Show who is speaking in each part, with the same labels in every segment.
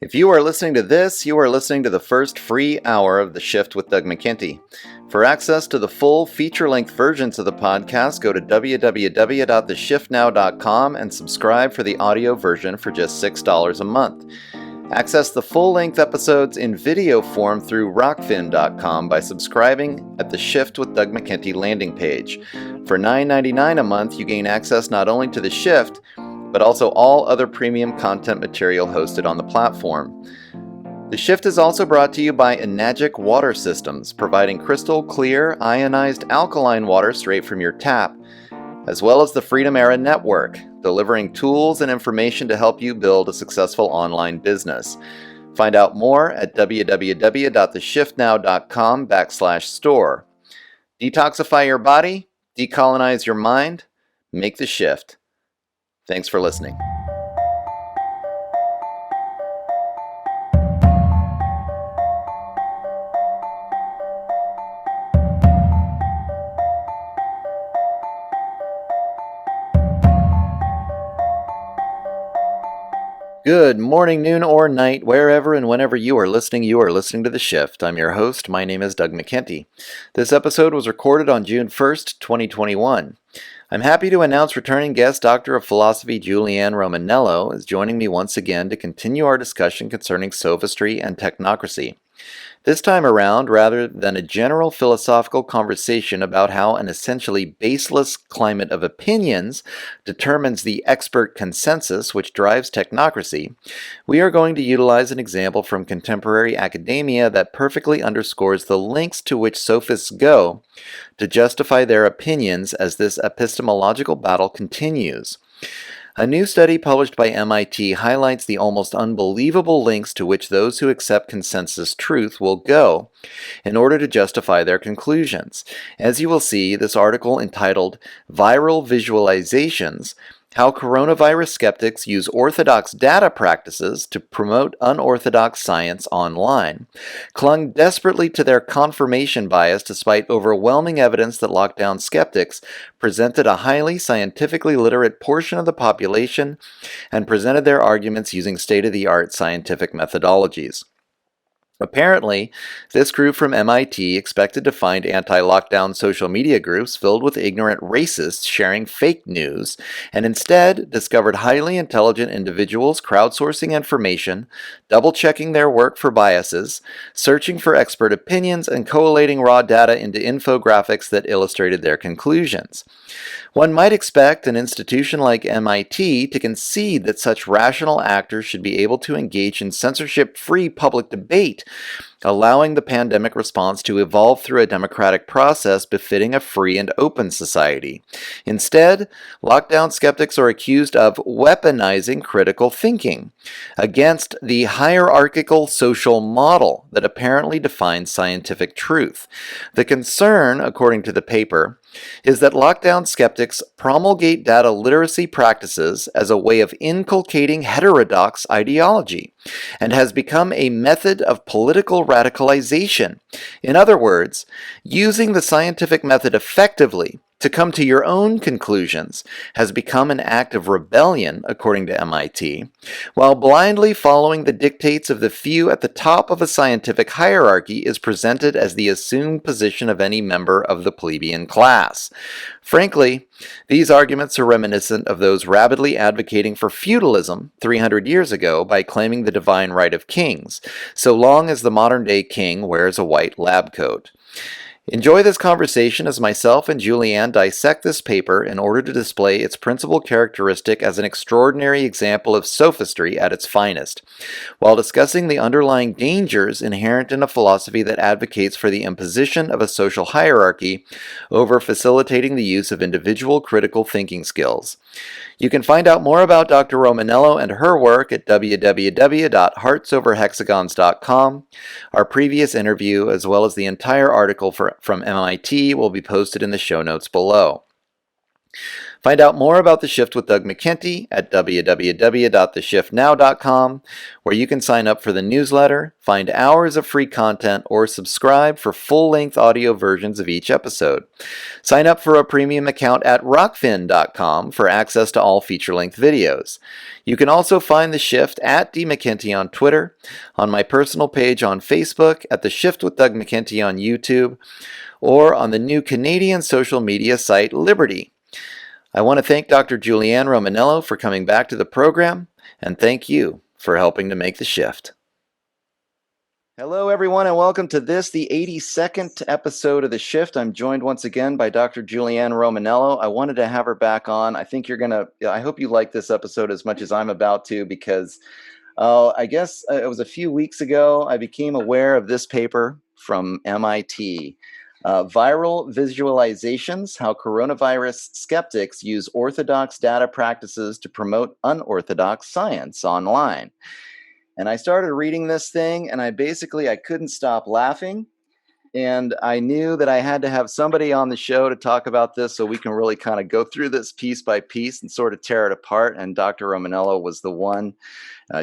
Speaker 1: If you are listening to this, you are listening to the first free hour of The Shift with Doug McKenty. For access to the full feature-length versions of the podcast, go to www.theshiftnow.com and subscribe for the audio version for just $6 a month. Access the full-length episodes in video form through rockfin.com by subscribing at the Shift with Doug McKenty landing page. For $9.99 a month, you gain access not only to The Shift, but also all other premium content material hosted on the platform. The Shift is also brought to you by Enagic Water Systems, providing crystal clear, ionized alkaline water straight from your tap, as well as the Freedom Era Network, delivering tools and information to help you build a successful online business. Find out more at www.theshiftnow.com/store. Detoxify your body, decolonize your mind, make the shift. Thanks for listening. Good morning, noon, or night, wherever and whenever you are listening to The Shift. I'm your host. My name is Doug McKenty. This episode was recorded on June 1st, 2021. I'm happy to announce returning guest Doctor of Philosophy Julianne Romanello is joining me once again to continue our discussion concerning sophistry and technocracy. This time around, rather than a general philosophical conversation about how an essentially baseless climate of opinions determines the expert consensus which drives technocracy, we are going to utilize an example from contemporary academia that perfectly underscores the lengths to which sophists go to justify their opinions as this epistemological battle continues. A new study published by MIT highlights the almost unbelievable lengths to which those who accept consensus truth will go in order to justify their conclusions. As you will see, this article entitled Viral Visualizations: How Coronavirus Skeptics Use Orthodox Data Practices to Promote Unorthodox Science Online, clung desperately to their confirmation bias despite overwhelming evidence that lockdown skeptics presented a highly scientifically literate portion of the population and presented their arguments using state-of-the-art scientific methodologies. Apparently, this group from MIT expected to find anti-lockdown social media groups filled with ignorant racists sharing fake news, and instead discovered highly intelligent individuals crowdsourcing information, double-checking their work for biases, searching for expert opinions, and collating raw data into infographics that illustrated their conclusions. One might expect an institution like MIT to concede that such rational actors should be able to engage in censorship-free public debate, allowing the pandemic response to evolve through a democratic process befitting a free and open society. Instead, lockdown skeptics are accused of weaponizing critical thinking against the hierarchical social model that apparently defines scientific truth. The concern, according to the paper, is that lockdown skeptics promulgate data literacy practices as a way of inculcating heterodox ideology and has become a method of political radicalization. In other words, using the scientific method effectively to come to your own conclusions has become an act of rebellion, according to MIT, while blindly following the dictates of the few at the top of a scientific hierarchy is presented as the assumed position of any member of the plebeian class. Frankly, these arguments are reminiscent of those rabidly advocating for feudalism 300 years ago by claiming the divine right of kings, so long as the modern-day king wears a white lab coat. Enjoy this conversation as myself and Julianne dissect this paper in order to display its principal characteristic as an extraordinary example of sophistry at its finest, while discussing the underlying dangers inherent in a philosophy that advocates for the imposition of a social hierarchy over facilitating the use of individual critical thinking skills. You can find out more about Dr. Romanello and her work at www.heartsoverhexagons.com. Our previous interview, as well as the entire article from MIT, will be posted in the show notes below. Find out more about The Shift with Doug McKenty at www.theshiftnow.com, where you can sign up for the newsletter, find hours of free content, or subscribe for full-length audio versions of each episode. Sign up for a premium account at rockfin.com for access to all feature-length videos. You can also find The Shift at dmckenty on Twitter, on my personal page on Facebook, at The Shift with Doug McKenty on YouTube, or on the new Canadian social media site Liberty. I want to thank Dr. Julianne Romanello for coming back to the program, and thank you for helping to make the shift. Hello, everyone, and welcome to the 82nd episode of The Shift. I'm joined once again by Dr. Julianne Romanello. I wanted to have her back on. I hope you like this episode as much as I'm about to, because I guess it was a few weeks ago I became aware of this paper from MIT. Viral Visualizations, How Coronavirus Skeptics Use Orthodox Data Practices to Promote Unorthodox Science Online. And I started reading this thing, and I couldn't stop laughing. And I knew that I had to have somebody on the show to talk about this so we can really kind of go through this piece by piece and sort of tear it apart. And Dr. Romanello was the one.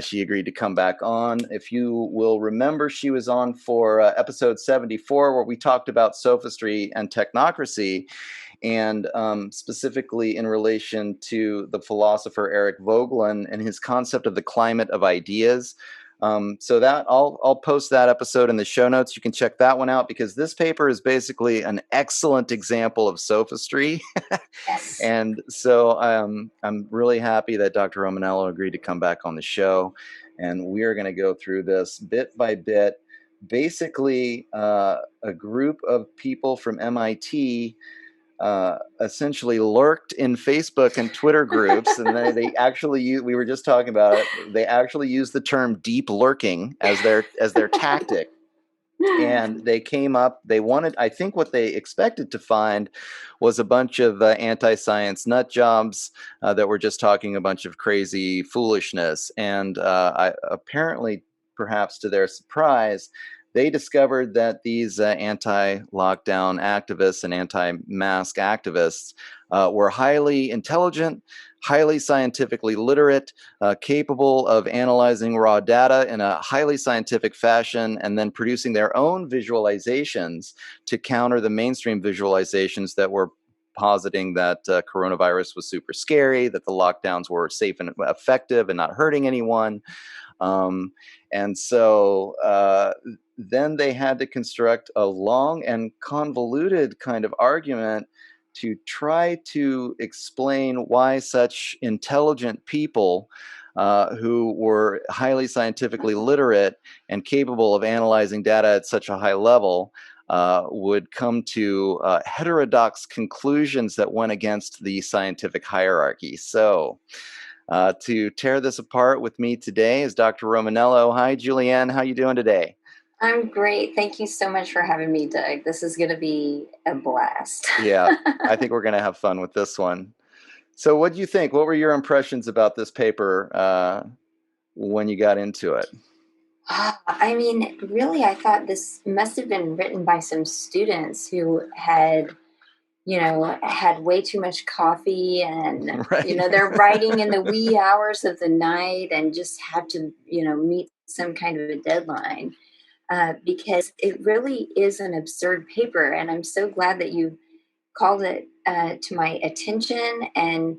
Speaker 1: She agreed to come back on. If you will remember, she was on for episode 74, where we talked about sophistry and technocracy, and specifically in relation to the philosopher Eric Voegelin and his concept of the climate of ideas. So that I'll post that episode in the show notes. You can check that one out, because this paper is basically an excellent example of sophistry.
Speaker 2: Yes.
Speaker 1: And so I'm really happy that Dr. Romanello agreed to come back on the show, and we are going to go through this bit by bit. Basically, a group of people from MIT essentially lurked in Facebook and Twitter groups, and they actually we were just talking about it. They actually used the term deep lurking as their tactic. And they came up, I think what they expected to find was a bunch of anti-science nut jobs that were just talking a bunch of crazy foolishness. And apparently, perhaps to their surprise, they discovered that these anti-lockdown activists and anti-mask activists were highly intelligent, highly scientifically literate, capable of analyzing raw data in a highly scientific fashion, and then producing their own visualizations to counter the mainstream visualizations that were positing that coronavirus was super scary, that the lockdowns were safe and effective and not hurting anyone. And so then they had to construct a long and convoluted kind of argument to try to explain why such intelligent people who were highly scientifically literate and capable of analyzing data at such a high level would come to heterodox conclusions that went against the scientific hierarchy. So to tear this apart with me today is Dr. Romanello. Hi, Julianne. How you doing today?
Speaker 2: I'm great. Thank you so much for having me, Doug. This is going to be a blast.
Speaker 1: Yeah, I think we're going to have fun with this one. So what do you think? What were your impressions about this paper when you got into it?
Speaker 2: I mean, really, I thought this must have been written by some students who had, had way too much coffee, and,
Speaker 1: Right.
Speaker 2: they're writing in the wee hours of the night and just had to, meet some kind of a deadline. Because it really is an absurd paper. And I'm so glad that you called it to my attention, and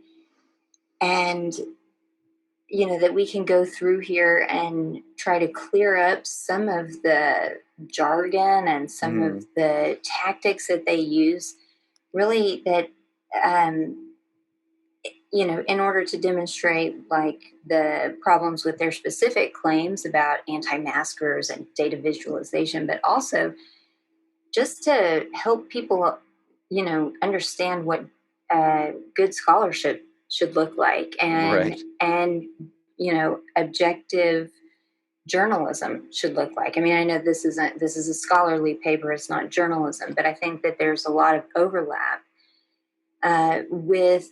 Speaker 2: that we can go through here and try to clear up some of the jargon and some of the tactics that they use, really, that in order to demonstrate like the problems with their specific claims about anti-maskers and data visualization, but also just to help people, understand what good scholarship should look like,
Speaker 1: Right.
Speaker 2: and objective journalism should look like. I mean, I know this is a scholarly paper; it's not journalism, but I think that there's a lot of overlap with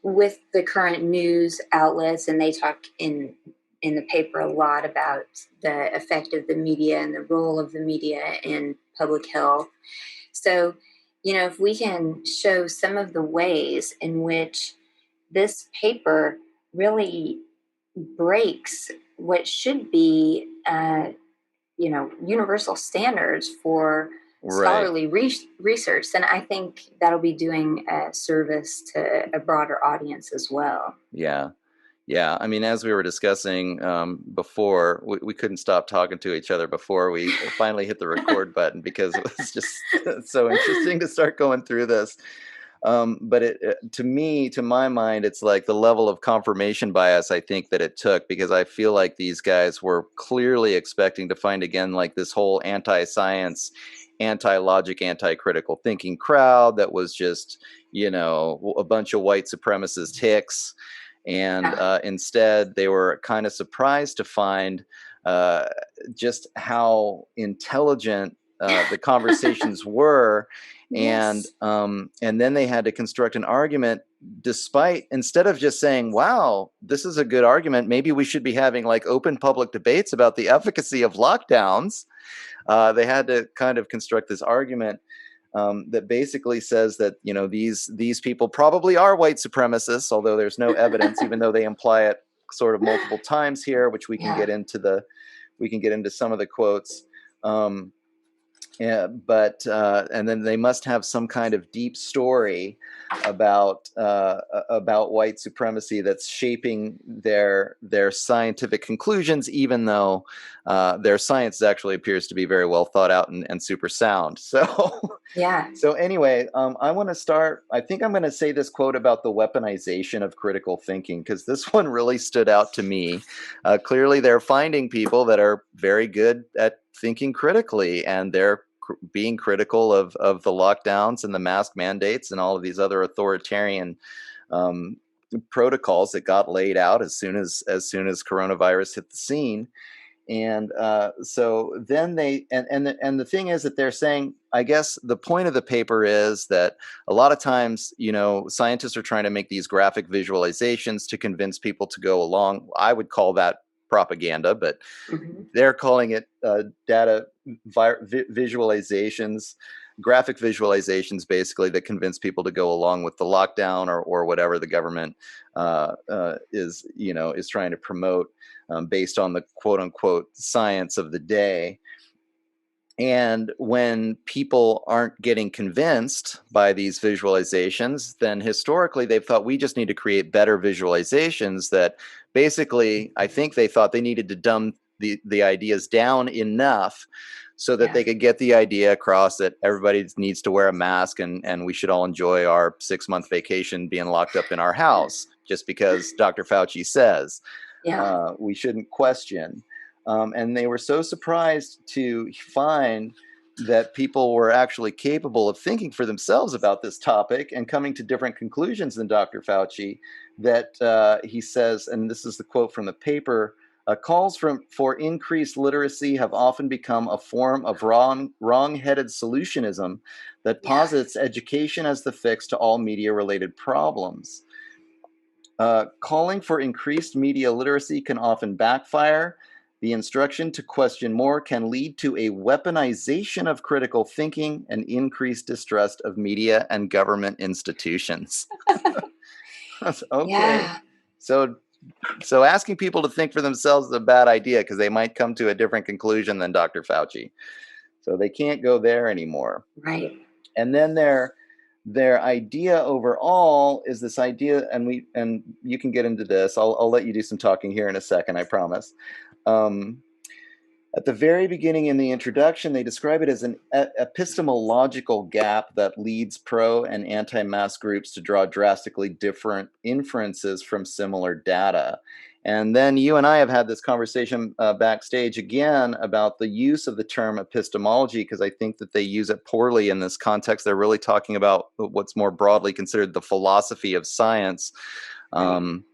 Speaker 2: with the current news outlets, and they talk in the paper a lot about the effect of the media and the role of the media in public health. So, if we can show some of the ways in which this paper really breaks what should be, universal standards for
Speaker 1: Right.
Speaker 2: scholarly research, then I think that'll be doing a service to a broader audience as well.
Speaker 1: Yeah. Yeah, I mean, as we were discussing before, we couldn't stop talking to each other before we finally hit the record button because it was just so interesting to start going through this. But to me, to my mind, it's like the level of confirmation bias I think that it took, because I feel like these guys were clearly expecting to find again like this whole anti-science, anti-logic, anti-critical thinking crowd that was just, a bunch of white supremacist hicks. And
Speaker 2: Yeah.
Speaker 1: instead, they were kind of surprised to find uh, just how intelligent the conversations were,
Speaker 2: Yes.
Speaker 1: and then they had to construct an argument, despite, instead of just saying, wow, this is a good argument, maybe we should be having like open public debates about the efficacy of lockdowns. They had to kind of construct this argument that basically says that these people probably are white supremacists, although there's no evidence, even though they imply it sort of multiple times here, which
Speaker 2: Yeah.
Speaker 1: we can get into some of the quotes. Yeah, but and then they must have some kind of deep story about white supremacy that's shaping their scientific conclusions, even though their science actually appears to be very well thought out and super sound. So,
Speaker 2: Yeah.
Speaker 1: so anyway, I want to start. I think I'm going to say this quote about the weaponization of critical thinking, because this one really stood out to me. Clearly, they're finding people that are very good at thinking critically, and they're being critical of the lockdowns and the mask mandates and all of these other authoritarian um, protocols that got laid out as soon as coronavirus hit the scene. And so then and the thing is that they're saying, I guess the point of the paper is that a lot of times, scientists are trying to make these graphic visualizations to convince people to go along. I would call that propaganda, but
Speaker 2: Hmm.
Speaker 1: they're calling it data visualizations, graphic visualizations, basically, that convince people to go along with the lockdown or whatever the government is trying to promote, based on the quote unquote science of the day. And when people aren't getting convinced by these visualizations, then historically they've thought we just need to create better visualizations that basically, I think they thought they needed to dumb the ideas down enough so that
Speaker 2: Yeah.
Speaker 1: they could get the idea across that everybody needs to wear a mask, and we should all enjoy our 6-month vacation being locked up in our house just because Dr. Fauci says.
Speaker 2: Yeah.
Speaker 1: We shouldn't question. And they were so surprised to find that people were actually capable of thinking for themselves about this topic and coming to different conclusions than Dr. Fauci, that he says, and this is the quote from the paper, calls for increased literacy have often become a form of wrong-headed solutionism that
Speaker 2: Yeah.
Speaker 1: posits education as the fix to all media-related problems. Calling for increased media literacy can often backfire. The instruction to question more can lead to a weaponization of critical thinking and increased distrust of media and government institutions. Okay.
Speaker 2: Yeah.
Speaker 1: So so asking people to think for themselves is a bad idea, because they might come to a different conclusion than Dr. Fauci. So they can't go there anymore.
Speaker 2: Right.
Speaker 1: And then their idea overall is this idea, and you can get into this. I'll let you do some talking here in a second, I promise. Um, at the very beginning in the introduction, they describe it as an epistemological gap that leads pro and anti-mask groups to draw drastically different inferences from similar data. And then you and I have had this conversation backstage again about the use of the term epistemology, because I think that they use it poorly in this context. They're really talking about what's more broadly considered the philosophy of science.
Speaker 2: Right.
Speaker 1: Um,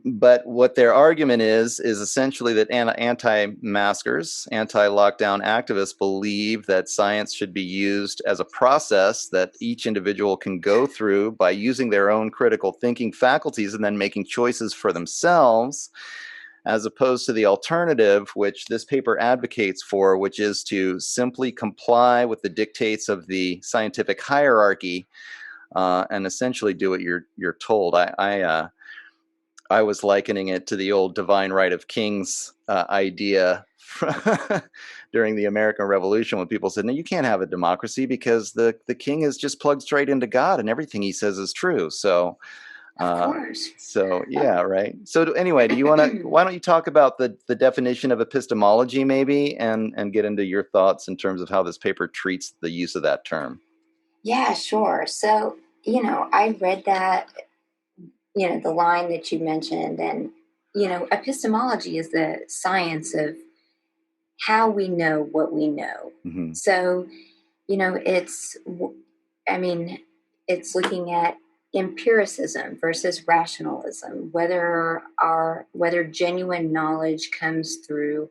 Speaker 1: but what their argument is essentially that anti-maskers, anti-lockdown activists believe that science should be used as a process that each individual can go through by using their own critical thinking faculties and then making choices for themselves. as opposed to the alternative, which this paper advocates for, which is to simply comply with the dictates of the scientific hierarchy and essentially do what you're told. I was likening it to the old divine right of kings idea during the American Revolution, when people said, "No, you can't have a democracy because the king is just plugged straight into God, and everything he says is true." So,
Speaker 2: Of course.
Speaker 1: yeah, right. So anyway, do you want to? Why don't you talk about the definition of epistemology, maybe, and get into your thoughts in terms of how this paper treats the use of that term?
Speaker 2: Yeah, sure. So, I read that, the line that you mentioned, and, epistemology is the science of how we know what we know.
Speaker 1: Mm-hmm.
Speaker 2: So, I mean, it's looking at empiricism versus rationalism, whether genuine knowledge comes through,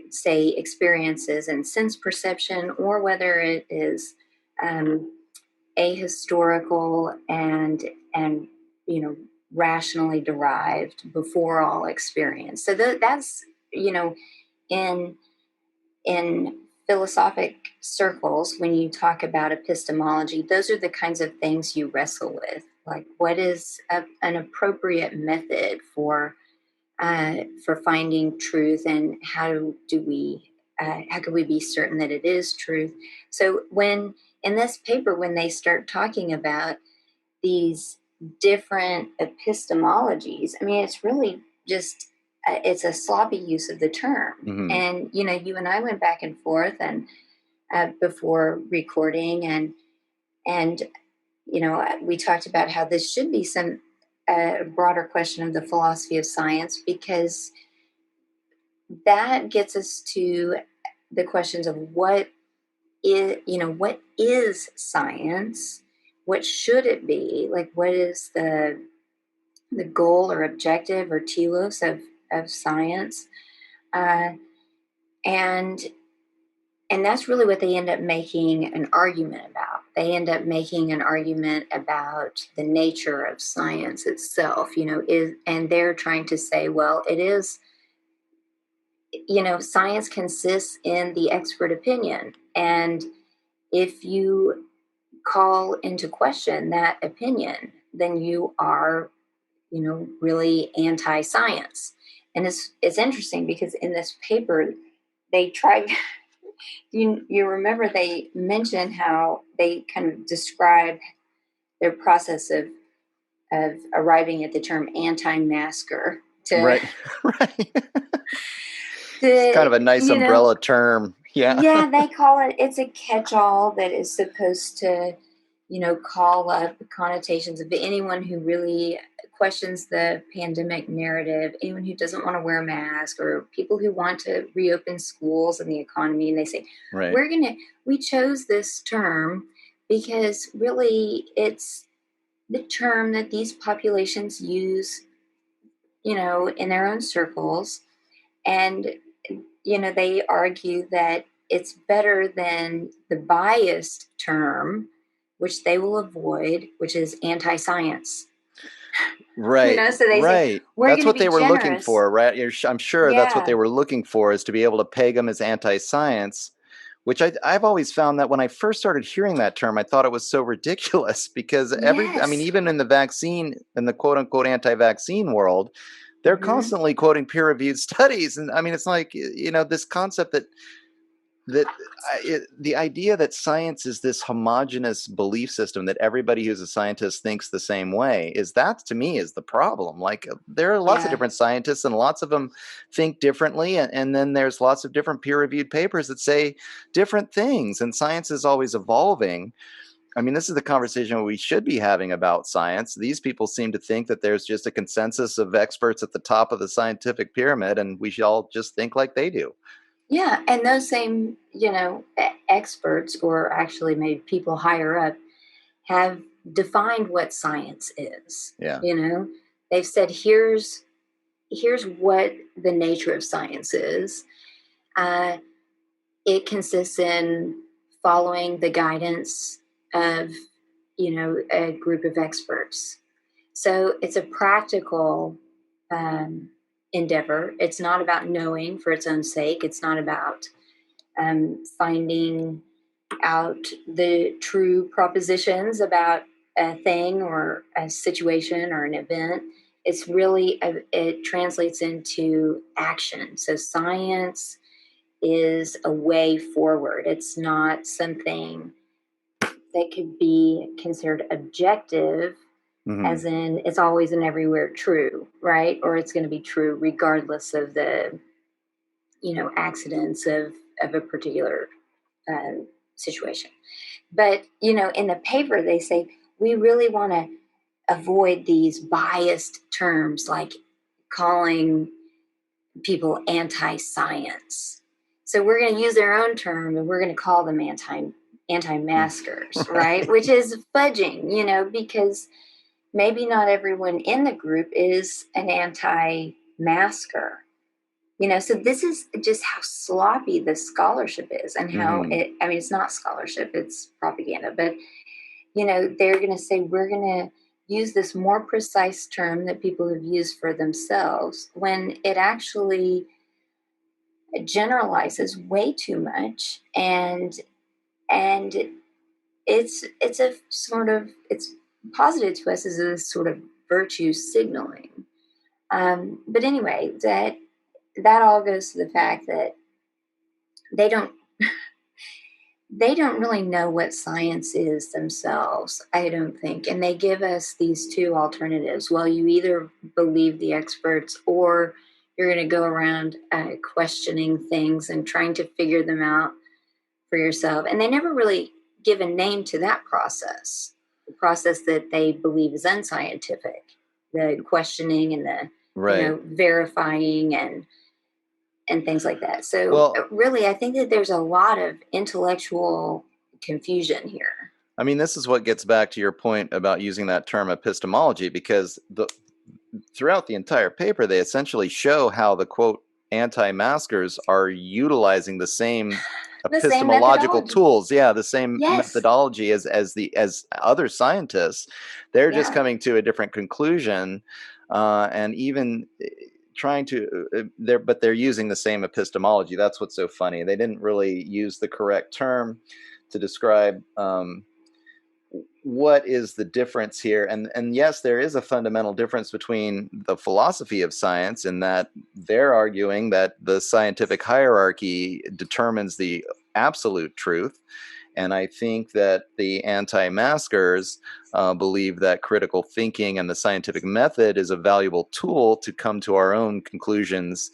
Speaker 2: say, experiences and sense perception, or whether it is um, ahistorical and rationally derived before all experience. So that's in in philosophic circles, when you talk about epistemology, those are the kinds of things you wrestle with. Like, what is an appropriate method for finding truth, and how can we be certain that it is truth? So, when in this paper, when they start talking about these different epistemologies, I mean, it's really just it's a sloppy use of the term.
Speaker 1: Mm-hmm.
Speaker 2: And you and I went back and forth, and before recording, and we talked about how this should be some broader question of the philosophy of science, because that gets us to the questions of what is science, what should it be, like what is the goal or objective or telos of science, uh, and and that's really what they end up making an argument about. They end up making an argument about the nature of science itself, and they're trying to say, well, it is, science consists in the expert opinion. And if you call into question that opinion, then you are, really anti-science. And it's interesting because in this paper, they tried. You remember they mentioned how they kind of describe their process of arriving at the term anti-masker to
Speaker 1: Right, right. It's kind
Speaker 2: to
Speaker 1: of a nice umbrella term. Yeah.
Speaker 2: yeah, they call it's a catch-all that is supposed to call up connotations of anyone who really questions the pandemic narrative, anyone who doesn't want to wear a mask, or people who want to reopen schools and the economy. And they say,
Speaker 1: Right.
Speaker 2: we chose this term because really it's the term that these populations use, in their own circles. And, they argue that it's better than the biased term, which they will avoid, which is anti-science.
Speaker 1: Right,
Speaker 2: So they say,
Speaker 1: right.
Speaker 2: we're
Speaker 1: That's
Speaker 2: going to
Speaker 1: what
Speaker 2: be
Speaker 1: they were looking
Speaker 2: generous.
Speaker 1: for, right? I'm sure that's what they
Speaker 2: Yeah.
Speaker 1: were looking for, is to be able to peg them as anti-science, which I've always found that when I first started hearing that term, I thought it was so ridiculous because I mean,
Speaker 2: Yes.
Speaker 1: even in the vaccine, in the quote unquote anti-vaccine world, they're
Speaker 2: Hmm.
Speaker 1: constantly quoting peer-reviewed studies. And I mean, it's like, this concept that the idea that science is this homogenous belief system that everybody who's a scientist thinks the same way, is that, to me, is the problem. Like, there are lots of
Speaker 2: Yeah.
Speaker 1: different scientists and lots of them think differently, and then there's lots of different peer-reviewed papers that say different things, and science is always evolving. I mean, this is the conversation we should be having about science. These people seem to think that there's just a consensus of experts at the top of the scientific pyramid, and we should all just think like they do.
Speaker 2: Yeah. And those same, experts, or actually maybe people higher up, have defined what science is.
Speaker 1: Yeah.
Speaker 2: They've said, here's what the nature of science is. Uh, it consists in following the guidance of, a group of experts. So it's a practical, um, endeavor. It's not about knowing for its own sake. It's not about finding out the true propositions about a thing or a situation or an event. It's really, it translates into action. So science is a way forward. It's not something that could be considered objective, as in it's always and everywhere true, right? Or it's going to be true regardless of the, accidents of a particular situation. But, in the paper, they say we really want to avoid these biased terms like calling people anti-science. So we're going to use their own term and we're going to call them anti-maskers, right? Which is fudging, because maybe not everyone in the group is an anti-masker. So this is just how sloppy the scholarship is and how it's not scholarship, it's propaganda. But, they're going to say, we're going to use this more precise term that people have used for themselves when it actually generalizes way too much. And it's a sort of, it's posited to us as a sort of virtue signaling. But anyway, that all goes to the fact that they don't really know what science is themselves, I don't think. And they give us these two alternatives. Well, you either believe the experts or you're going to go around questioning things and trying to figure them out for yourself. And they never really give a name to that process, the process that they believe is unscientific, the questioning and the verifying and things like that. So really, I think that there's a lot of intellectual confusion here.
Speaker 1: I mean, this is what gets back to your point about using that term epistemology, because throughout the entire paper, they essentially show how the, quote, anti-maskers are utilizing the same epistemological tools. Yeah, the same methodology as other scientists. They're just coming to a different conclusion, and even trying to but they're using the same epistemology. That's what's so funny. They didn't really use the correct term to describe what is the difference here. And yes, there is a fundamental difference between the philosophy of science in that they're arguing that the scientific hierarchy determines the absolute truth. And I think that the anti-maskers believe that critical thinking and the scientific method is a valuable tool to come to our own conclusions,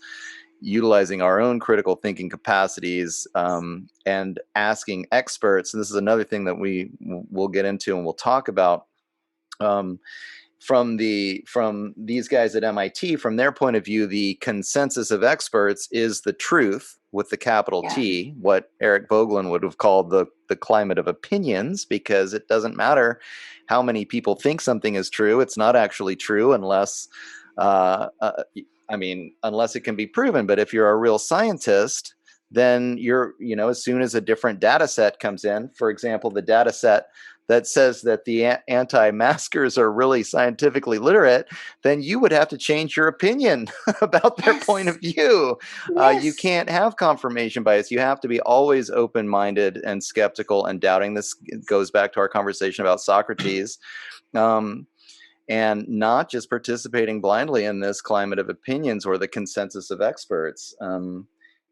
Speaker 1: utilizing our own critical thinking capacities, and asking experts. And this is another thing that we'll get into and we'll talk about. From these guys at MIT, from their point of view, the consensus of experts is the truth with the capital T, what Eric Voegelin would have called the climate of opinions, because it doesn't matter how many people think something is true. It's not actually true unless unless it can be proven. But if you're a real scientist, then you're, as soon as a different data set comes in, for example, the data set that says that the anti-maskers are really scientifically literate, then you would have to change your opinion about their point of view. You can't have confirmation bias. You have to be always open-minded and skeptical and doubting. This goes back to our conversation about Socrates. And not just participating blindly in this climate of opinions or the consensus of experts.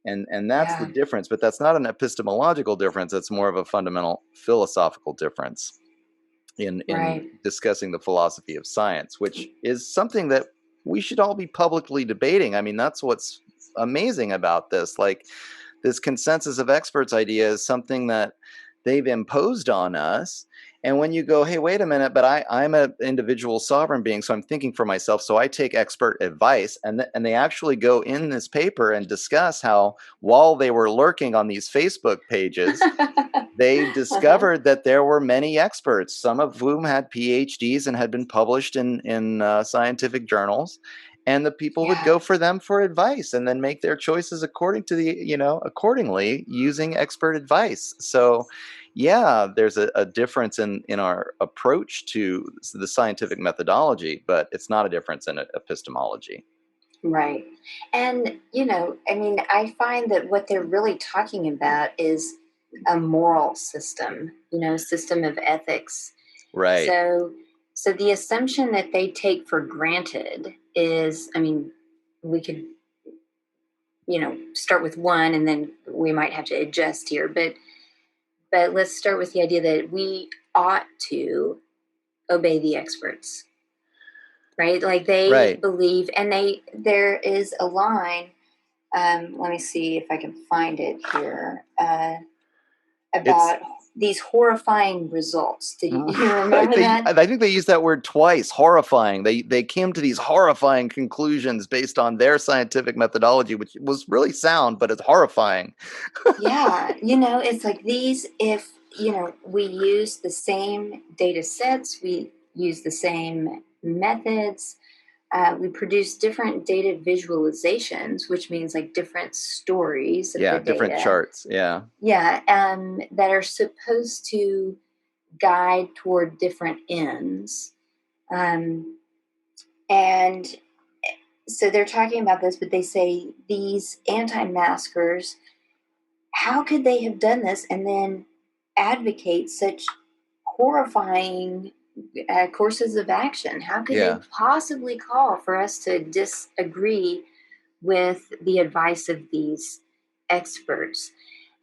Speaker 1: And that's the difference, but that's not an epistemological difference. It's more of a fundamental philosophical difference in discussing the philosophy of science, which is something that we should all be publicly debating. I mean, that's what's amazing about this. Like, this consensus of experts idea is something that they've imposed on us. And when you go, hey, wait a minute, but I'm an individual sovereign being, so I'm thinking for myself, so I take expert advice. And they actually go in this paper and discuss how, while they were lurking on these Facebook pages, they discovered that there were many experts, some of whom had PhDs and had been published in scientific journals. And the people would go for them for advice and then make their choices accordingly using expert advice. So there's a difference in our approach to the scientific methodology, but it's not a difference in epistemology.
Speaker 2: Right. And, I mean, I find that what they're really talking about is a moral system, system of ethics.
Speaker 1: Right.
Speaker 2: So the assumption that they take for granted is, I mean, we could, start with one and then we might have to adjust here, but let's start with the idea that we ought to obey the experts, right? Like they
Speaker 1: Right.
Speaker 2: believe, and there is a line. Let me see if I can find it here.
Speaker 1: It's
Speaker 2: About these horrifying results. Did you
Speaker 1: right.
Speaker 2: remember that?
Speaker 1: I think they used that word twice. Horrifying. They came to these horrifying conclusions based on their scientific methodology, which was really sound, but it's horrifying.
Speaker 2: Yeah, it's like these. If we use the same data sets, we use the same methods. We produce different data visualizations, which means like different stories of the
Speaker 1: Yeah, different
Speaker 2: data.
Speaker 1: charts. Yeah.
Speaker 2: Yeah, that are supposed to guide toward different ends. Um, and so they're talking about this, but they say these anti-maskers, how could they have done this and then advocate such horrifying courses of action? How could they
Speaker 1: Yeah.
Speaker 2: possibly call for us to disagree with the advice of these experts?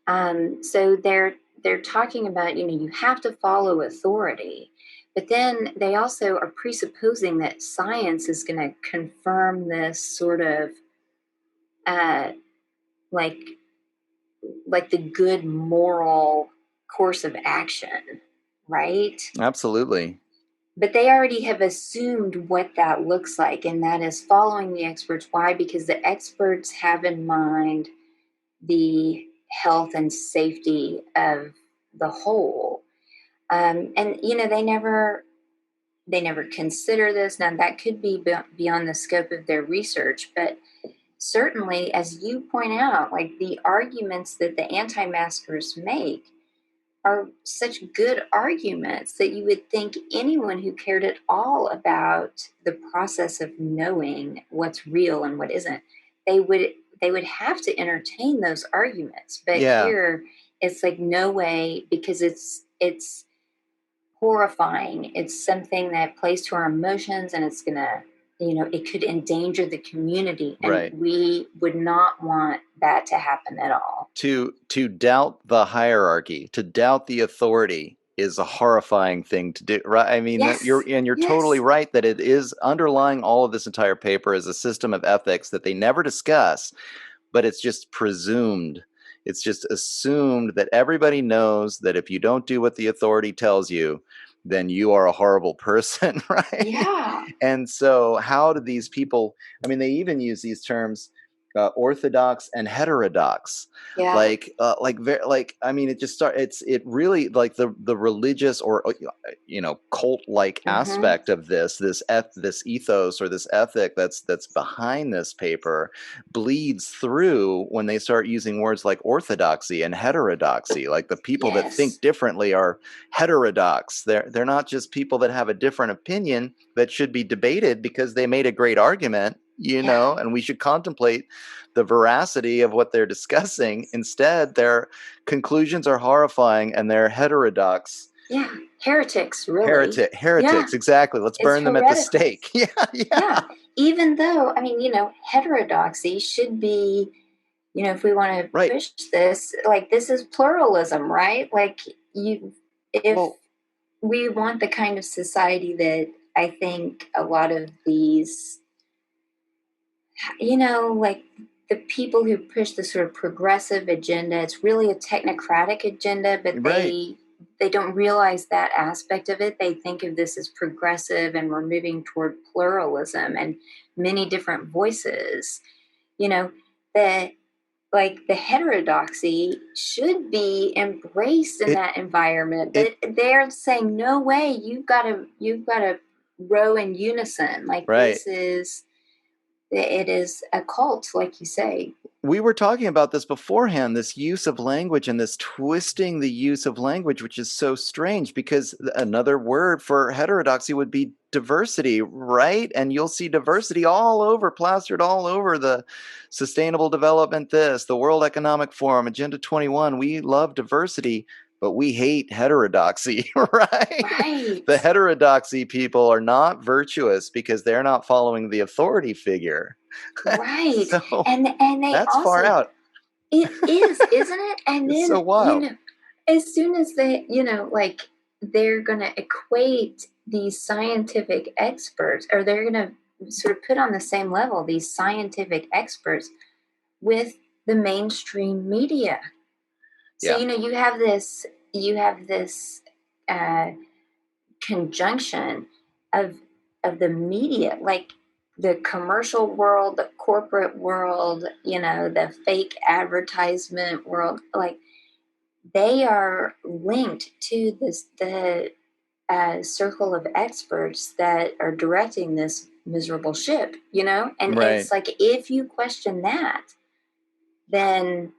Speaker 2: So they're talking about, you have to follow authority, but then they also are presupposing that science is going to confirm this sort of uh, like the good moral course of action, right?
Speaker 1: Absolutely.
Speaker 2: But they already have assumed what that looks like, and that is following the experts. Why? Because the experts have in mind the health and safety of the whole. And they never consider this. Now that could be beyond the scope of their research, but certainly, as you point out, like the arguments that the anti-maskers make are such good arguments that you would think anyone who cared at all about the process of knowing what's real and what isn't, they would have to entertain those arguments. But
Speaker 1: Yeah.
Speaker 2: here it's like no way, because it's horrifying. It's something that plays to our emotions, and it's gonna, it could endanger the community, and
Speaker 1: Right.
Speaker 2: we would not want that to happen at all.
Speaker 1: To doubt the hierarchy, to doubt the authority is a horrifying thing to do. Right? I mean,
Speaker 2: Yes.
Speaker 1: you're totally
Speaker 2: Yes.
Speaker 1: right that it is underlying all of this entire paper is a system of ethics that they never discuss, but it's just presumed. It's just assumed that everybody knows that if you don't do what the authority tells you, then you are a horrible person, right?
Speaker 2: Yeah.
Speaker 1: And so, how do these people? I mean, they even use these terms, orthodox and heterodox.
Speaker 2: Yeah.
Speaker 1: Like I mean, it just start. It really like the religious or cult like
Speaker 2: Mm-hmm.
Speaker 1: aspect of this ethos or this ethic that's behind this paper bleeds through when they start using words like orthodoxy and heterodoxy. Like the people that
Speaker 2: Yes.
Speaker 1: think differently are heterodox. They're not just people that have a different opinion that should be debated because they made a great argument,
Speaker 2: Yeah.
Speaker 1: and we should contemplate the veracity of what they're discussing. Instead, their conclusions are horrifying and they're heterodox.
Speaker 2: Yeah. Heretics, really. Yeah.
Speaker 1: Heretics, exactly. Let's
Speaker 2: It's
Speaker 1: burn them at the
Speaker 2: heretical.
Speaker 1: stake. Yeah,
Speaker 2: Yeah.
Speaker 1: yeah.
Speaker 2: Even though, I mean, heterodoxy should be, if we want to
Speaker 1: Right.
Speaker 2: push this, like this is pluralism, right? Like if
Speaker 1: Well,
Speaker 2: we want the kind of society that I think a lot of these, like the people who push the sort of progressive agenda, it's really a technocratic agenda, but
Speaker 1: right.
Speaker 2: they don't realize that aspect of it. They think of this as progressive and we're moving toward pluralism and many different voices. You know, the the heterodoxy should be embraced in
Speaker 1: It
Speaker 2: that environment,
Speaker 1: it
Speaker 2: but they're saying no way, you've got to row in unison. Like
Speaker 1: right.
Speaker 2: it is a cult, like you say.
Speaker 1: we were talking about this beforehand, this use of language and this twisting the use of language, which is so strange because another word for heterodoxy would be diversity, right? And you'll see diversity all over, plastered all over the Sustainable Development, the World Economic Forum, Agenda 21. We love diversity, but we hate heterodoxy, right?
Speaker 2: Right.
Speaker 1: The heterodoxy people are not virtuous because they're not following the authority figure.
Speaker 2: Right.
Speaker 1: So
Speaker 2: And they
Speaker 1: that's far
Speaker 2: also,
Speaker 1: out.
Speaker 2: it is, isn't it? And
Speaker 1: It's
Speaker 2: then,
Speaker 1: so wild.
Speaker 2: as soon as they, like they're going to equate these scientific experts, or they're going to sort of put on the same level these scientific experts with the mainstream media. So,
Speaker 1: Yeah.
Speaker 2: you have this uh, conjunction of the media, like the commercial world, the corporate world, the fake advertisement world, like they are linked to the circle of experts that are directing this miserable ship, and
Speaker 1: Right.
Speaker 2: it's like if you question that, then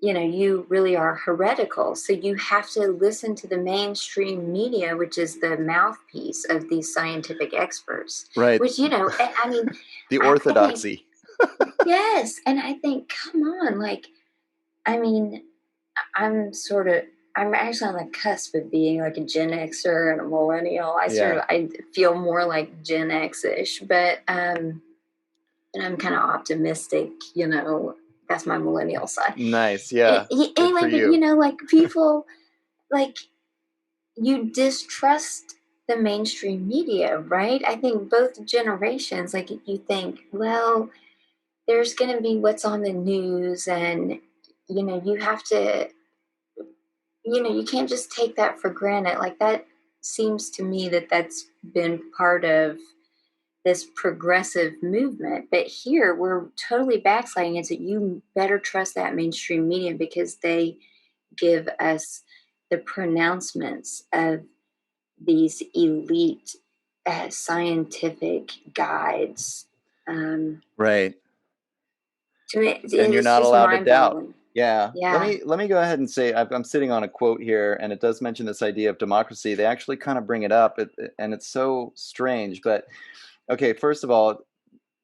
Speaker 2: you really are heretical. So you have to listen to the mainstream media, which is the mouthpiece of these scientific experts.
Speaker 1: Right.
Speaker 2: Which, I mean,
Speaker 1: The
Speaker 2: I think,
Speaker 1: orthodoxy.
Speaker 2: yes. And I think, come on, like, I mean, I'm sort of, I'm actually on the cusp of being like a Gen Xer and a millennial.
Speaker 1: Yeah.
Speaker 2: I feel more like Gen X-ish, but, and I'm kind of optimistic, that's my millennial side.
Speaker 1: Nice. Yeah. Good
Speaker 2: Anyway,
Speaker 1: for
Speaker 2: but
Speaker 1: you.
Speaker 2: like people, like you distrust the mainstream media, right? I think both generations, like you think, well, there's going to be what's on the news, and you have to, you can't just take that for granted. Like that seems to me that that's been part of this progressive movement. But here we're totally backsliding into you better trust that mainstream media because they give us the pronouncements of these elite scientific guides.
Speaker 1: Right.
Speaker 2: To me,
Speaker 1: And you're
Speaker 2: it's
Speaker 1: not
Speaker 2: just
Speaker 1: allowed to
Speaker 2: mind
Speaker 1: doubt.
Speaker 2: boggling.
Speaker 1: Yeah. Let
Speaker 2: Yeah.
Speaker 1: me go ahead and say I'm sitting on a quote here, and it does mention this idea of democracy. They actually kind of bring it up, and it's so strange. But okay, first of all,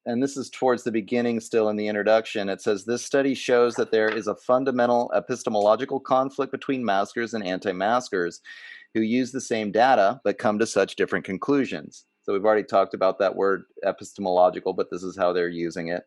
Speaker 1: and this is towards the beginning still in the introduction, it says this study shows that there is a fundamental epistemological conflict between maskers and anti-maskers who use the same data but come to such different conclusions. So we've already talked about that word epistemological, but this is how they're using it.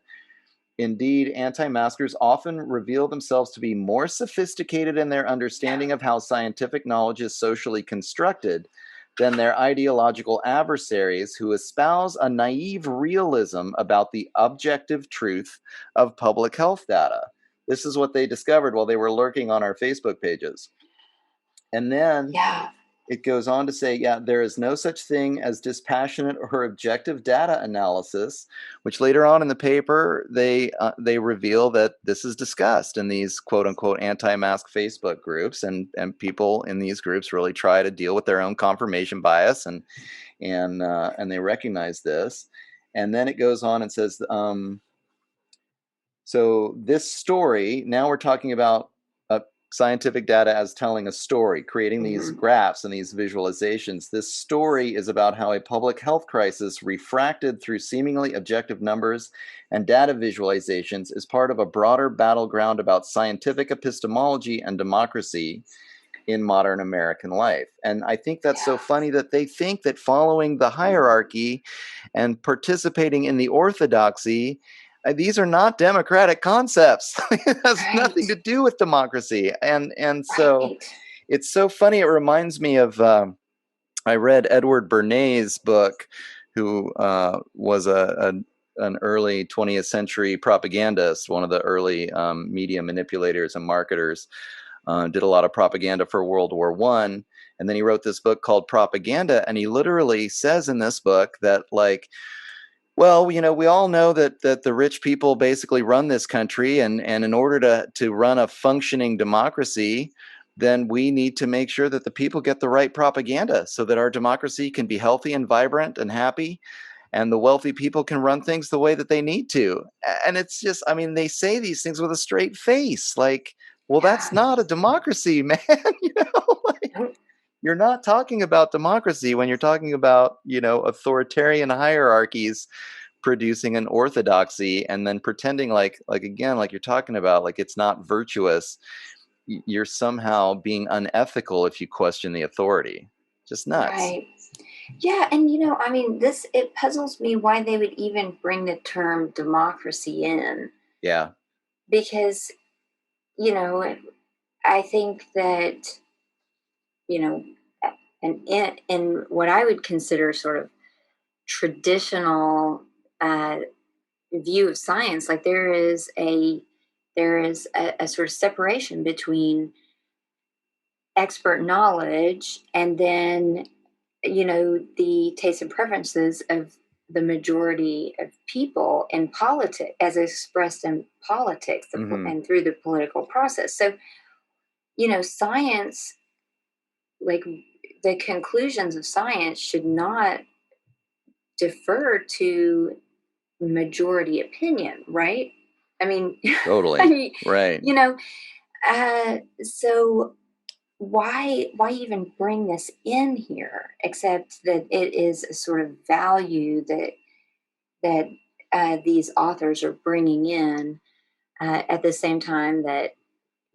Speaker 1: Indeed, anti-maskers often reveal themselves to be more sophisticated in their understanding of how scientific knowledge is socially constructed than their ideological adversaries who espouse a naive realism about the objective truth of public health data. This is what they discovered while they were lurking on our Facebook pages. And then
Speaker 2: Yeah.
Speaker 1: it goes on to say, yeah, there is no such thing as dispassionate or objective data analysis, which later on in the paper, they reveal that this is discussed in these quote unquote anti-mask Facebook groups, and people in these groups really try to deal with their own confirmation bias, and they recognize this. And then it goes on and says, so this story, now we're talking about scientific data as telling a story, creating these
Speaker 2: Mm-hmm.
Speaker 1: graphs and these visualizations. This story is about how a public health crisis refracted through seemingly objective numbers and data visualizations is part of a broader battleground about scientific epistemology and democracy in modern American life. And I think that's so funny that they think that following the hierarchy and participating in the orthodoxy, these are not democratic concepts. It has
Speaker 2: Right.
Speaker 1: nothing to do with democracy. And so
Speaker 2: Right.
Speaker 1: it's so funny. It reminds me of I read Edward Bernays' book, who was an early 20th century propagandist, one of the early media manipulators and marketers. Did a lot of propaganda for World War I. And then he wrote this book called Propaganda. And he literally says in this book that, like, well, we all know that the rich people basically run this country, and in order to run a functioning democracy, then we need to make sure that the people get the right propaganda so that our democracy can be healthy and vibrant and happy. and the wealthy people can run things the way that they need to. And it's just, I mean, they say these things with a straight face, like, well, that's
Speaker 2: Yeah.
Speaker 1: not a democracy, man. You know, like,
Speaker 2: Nope.
Speaker 1: you're not talking about democracy when you're talking about, authoritarian hierarchies producing an orthodoxy and then pretending like again, like you're talking about, like it's not virtuous. You're somehow being unethical if you question the authority. Just nuts.
Speaker 2: Right. Yeah, and I mean, it puzzles me why they would even bring the term democracy in,
Speaker 1: Yeah.
Speaker 2: because, you know, I think that, you know, and in what I would consider sort of traditional uh, view of science, like there is a sort of separation between expert knowledge and then the tastes and preferences of the majority of people in politics, as expressed in politics,
Speaker 1: Hmm.
Speaker 2: and through the political process. So science, like the conclusions of science, should not defer to majority opinion, right? I mean, I
Speaker 1: Totally.
Speaker 2: mean,
Speaker 1: Right.
Speaker 2: you know, so why even bring this in here, except that it is a sort of value that these authors are bringing in, at the same time that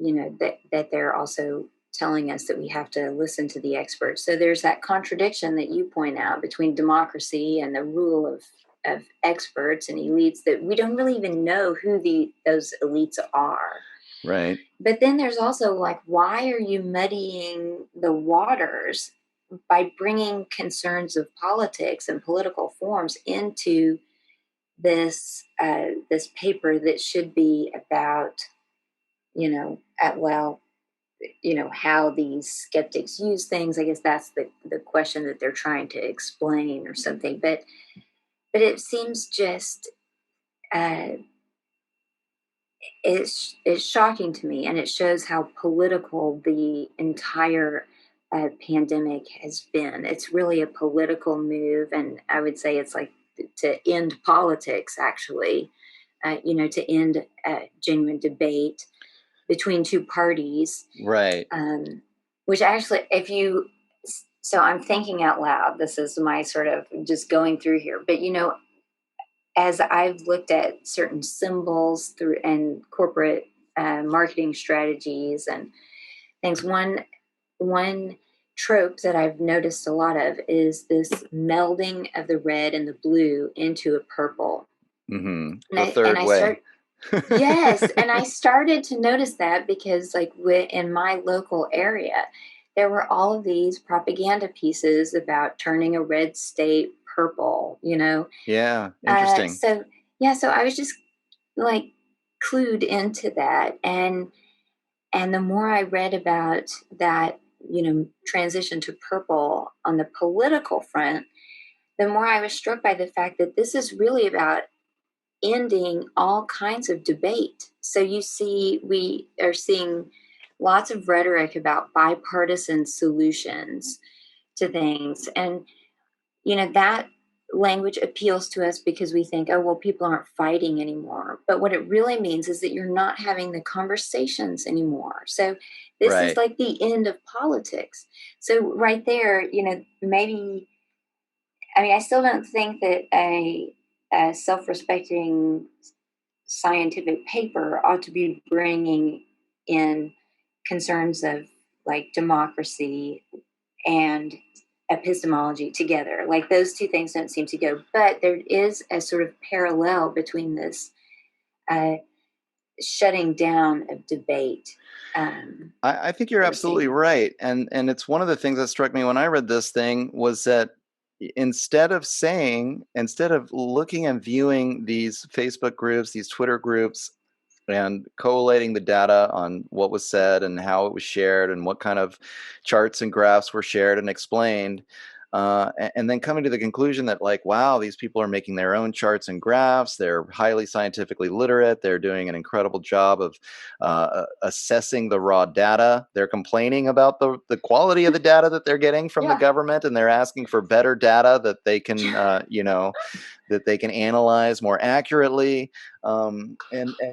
Speaker 2: that they're also telling us that we have to listen to the experts. So there's that contradiction that you point out between democracy and the rule of experts and elites, that we don't really even know who those elites are.
Speaker 1: Right.
Speaker 2: But then there's also, like, why are you muddying the waters by bringing concerns of politics and political forms into this paper that should be about, well, how these skeptics use things. I guess that's the question that they're trying to explain or something. But it seems just, uh, it's shocking to me, and it shows how political the entire pandemic has been. It's really a political move, and I would say it's like to end politics, actually. To end genuine debate between two parties.
Speaker 1: Right.
Speaker 2: Which actually, so I'm thinking out loud. This is my sort of just going through here, but as I've looked at certain symbols through and corporate marketing strategies and things, one trope that I've noticed a lot of is this melding of the red and the blue into a purple.
Speaker 1: Hmm.
Speaker 2: And
Speaker 1: The
Speaker 2: I
Speaker 1: third way.
Speaker 2: start Yes, and I started to notice that because, like, in my local area, there were all of these propaganda pieces about turning a red state purple.
Speaker 1: Yeah. Interesting.
Speaker 2: So yeah, so I was just like clued into that, and the more I read about that, transition to purple on the political front, the more I was struck by the fact that this is really about ending all kinds of debate. So we are seeing lots of rhetoric about bipartisan solutions to things. And, that language appeals to us because we think, oh, well, people aren't fighting anymore. But what it really means is that you're not having the conversations anymore. So this is
Speaker 1: Right.
Speaker 2: like the end of politics. So right there, maybe, I mean, I still don't think that a self-respecting scientific paper ought to be bringing in concerns of, like, democracy and epistemology together. Like, those two things don't seem to go. But there is a sort of parallel between this uh, shutting down of debate.
Speaker 1: I think you're
Speaker 2: That we're
Speaker 1: absolutely
Speaker 2: seeing.
Speaker 1: right. And it's one of the things that struck me when I read this thing was that instead of looking and viewing these Facebook groups, these Twitter groups, and collating the data on what was said and how it was shared and what kind of charts and graphs were shared and explained, and then coming to the conclusion that, like, wow, these people are making their own charts and graphs. They're highly scientifically literate. They're doing an incredible job of assessing the raw data. They're complaining about the quality of the data that they're getting from the government, and they're asking for better data that they can, that they can analyze more accurately. And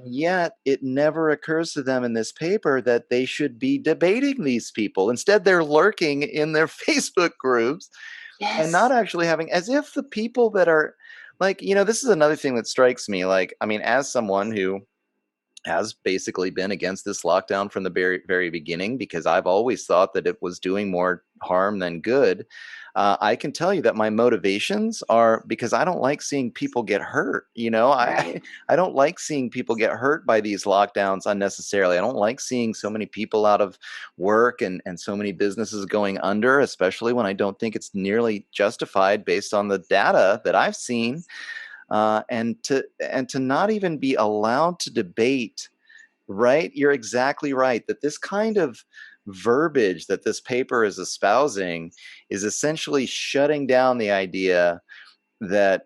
Speaker 1: yet it never occurs to them in this paper that they should be debating these people. Instead, they're lurking in their Facebook groups and not
Speaker 2: Yes.
Speaker 1: actually having, as if the people that are like, this is another thing that strikes me. Like, I mean, as someone who has basically been against this lockdown from the very, very beginning, because I've always thought that it was doing more harm than good. I can tell you that my motivations are because I don't like seeing people get hurt.
Speaker 2: Right.
Speaker 1: I don't like seeing people get hurt by these lockdowns unnecessarily. I don't like seeing so many people out of work and so many businesses going under, especially when I don't think it's nearly justified based on the data that I've seen. And to not even be allowed to debate, right? You're exactly right that this kind of verbiage that this paper is espousing is essentially shutting down the idea that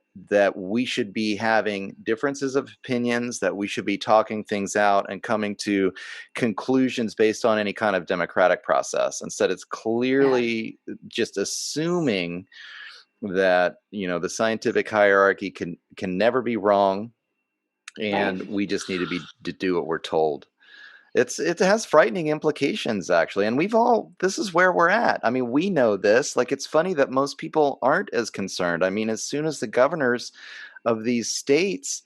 Speaker 1: we should be having differences of opinions, that we should be talking things out and coming to conclusions based on any kind of democratic process. Instead, it's
Speaker 2: Yeah.
Speaker 1: clearly just assuming that the scientific hierarchy can never be wrong,
Speaker 2: Right.
Speaker 1: and we just need to do what we're told. It has frightening implications, actually, and this is where we're at. I mean, we know this. Like, it's funny that most people aren't as concerned. I mean, as soon as the governors of these states,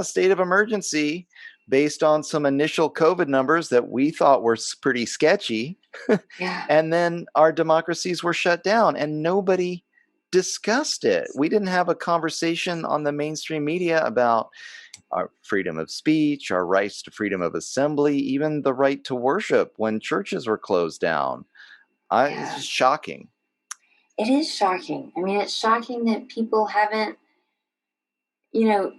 Speaker 1: state of emergency based on some initial COVID numbers that we thought were pretty sketchy,
Speaker 2: Yeah.
Speaker 1: and then our democracies were shut down and nobody discussed it. We didn't have a conversation on the mainstream media about our freedom of speech, our rights to freedom of assembly, even the right to worship when churches were closed down. It's
Speaker 2: Yeah.
Speaker 1: just shocking.
Speaker 2: It is shocking. I mean, it's shocking that people haven't, you know,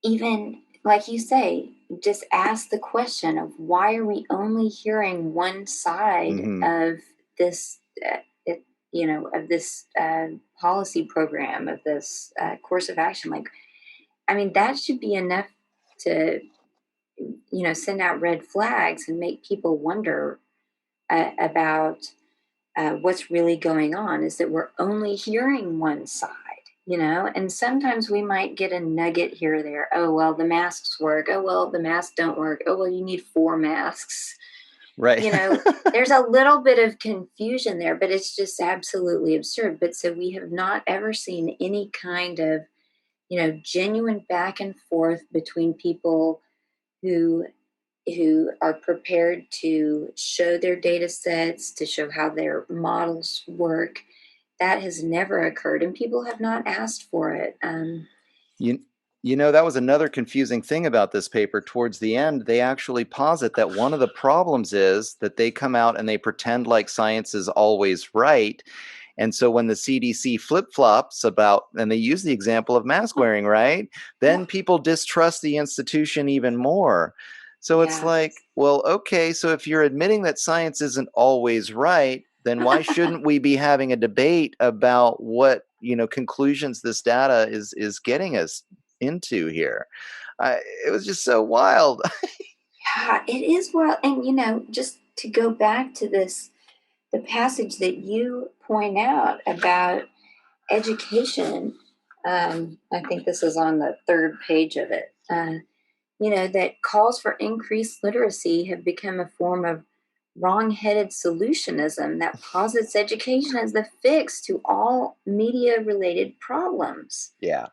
Speaker 2: even like you say, just ask the question of why are we only hearing one side
Speaker 1: Hmm.
Speaker 2: of this, of this policy program, of this course of action? Like, I mean, that should be enough to, send out red flags and make people wonder about what's really going on. Is that we're only hearing one side, and sometimes we might get a nugget here or there. Oh, well, the masks work. Oh, well, the masks don't work. Oh, well, you need 4 masks.
Speaker 1: Right.
Speaker 2: You know, there's a little bit of confusion there, but it's just absolutely absurd. But so we have not ever seen any kind of, genuine back and forth between people who are prepared to show their data sets, to show how their models work. That has never occurred, and people have not asked for it.
Speaker 1: You, that was another confusing thing about this paper. Towards the end, they actually posit that one of the problems is that they come out and they pretend like science is always right. And so when the CDC flip flops about, and they use the example of mask wearing, right? Then people distrust the institution even more. So it's
Speaker 2: Yeah.
Speaker 1: like, well, okay, so if you're admitting that science isn't always right, then why shouldn't we be having a debate about what conclusions this data is getting us into here? It was just so wild.
Speaker 2: Yeah, it is well, and just to go back to this, the passage that you point out about education. I think this is on the third page of it. That calls for increased literacy have become a form of wrong-headed solutionism that posits education as the fix to all media-related problems.
Speaker 1: Yeah.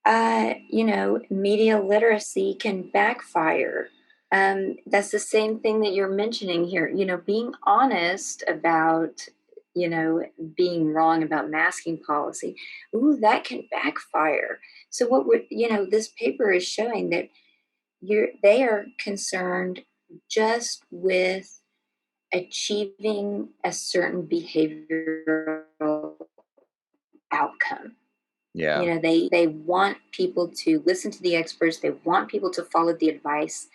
Speaker 2: Media literacy can backfire. That's the same thing that you're mentioning here. Being honest about, being wrong about masking policy. Ooh, that can backfire. So what this paper is showing that they are concerned just with achieving a certain behavioral outcome.
Speaker 1: Yeah.
Speaker 2: They want people to listen to the experts, they want people to follow the advice,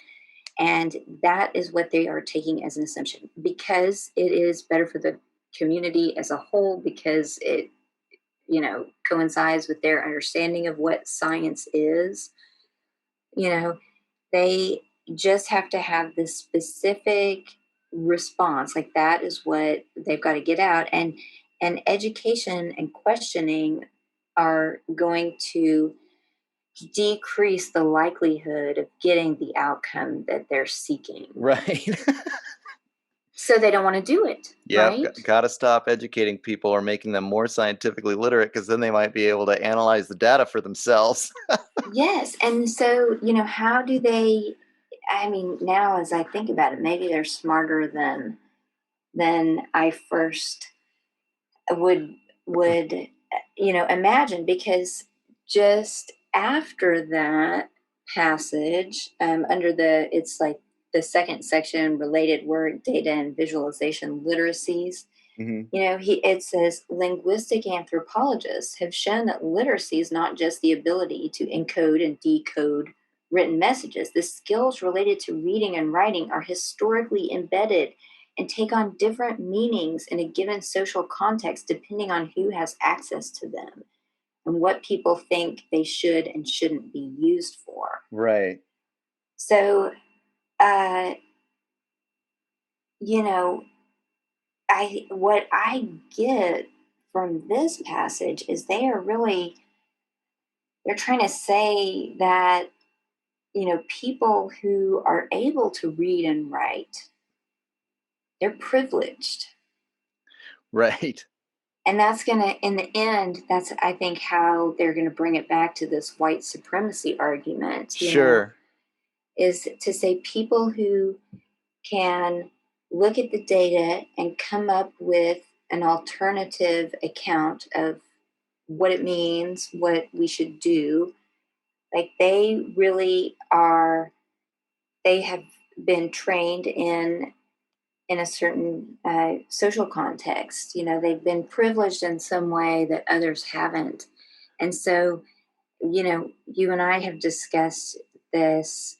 Speaker 2: and that is what they are taking as an assumption because it is better for the community as a whole because it, coincides with their understanding of what science is. You know, they just have to have this specific response. Like that is what they've got to get out. And education and questioning are going to decrease the likelihood of getting the outcome that they're seeking.
Speaker 1: Right.
Speaker 2: So they don't want to do it,
Speaker 1: Yep,
Speaker 2: right?
Speaker 1: got to stop educating people or making them more scientifically literate, because then they might be able to analyze the data for themselves.
Speaker 2: Yes. And so, how do they, I mean, now as I think about it, maybe they're smarter than I first would imagine, because just after that passage, under it's like the second section, related word data and visualization literacies.
Speaker 1: Mhm.
Speaker 2: It says linguistic anthropologists have shown that literacy is not just the ability to encode and decode written messages. The skills related to reading and writing are historically embedded and take on different meanings in a given social context depending on who has access to them and what people think they should and shouldn't be used for.
Speaker 1: Right.
Speaker 2: So, uh, you know, what I get from this passage is they're trying to say that people who are able to read and write, they're privileged.
Speaker 1: Right.
Speaker 2: And that's going to, in the end, that's, I think, how they're going to bring it back to this white supremacy argument,
Speaker 1: Sure.
Speaker 2: is to say people who can look at the data and come up with an alternative account of what it means, what we should do. Like they really are, they have been trained in a certain social context. They've been privileged in some way that others haven't. And so, you and I have discussed this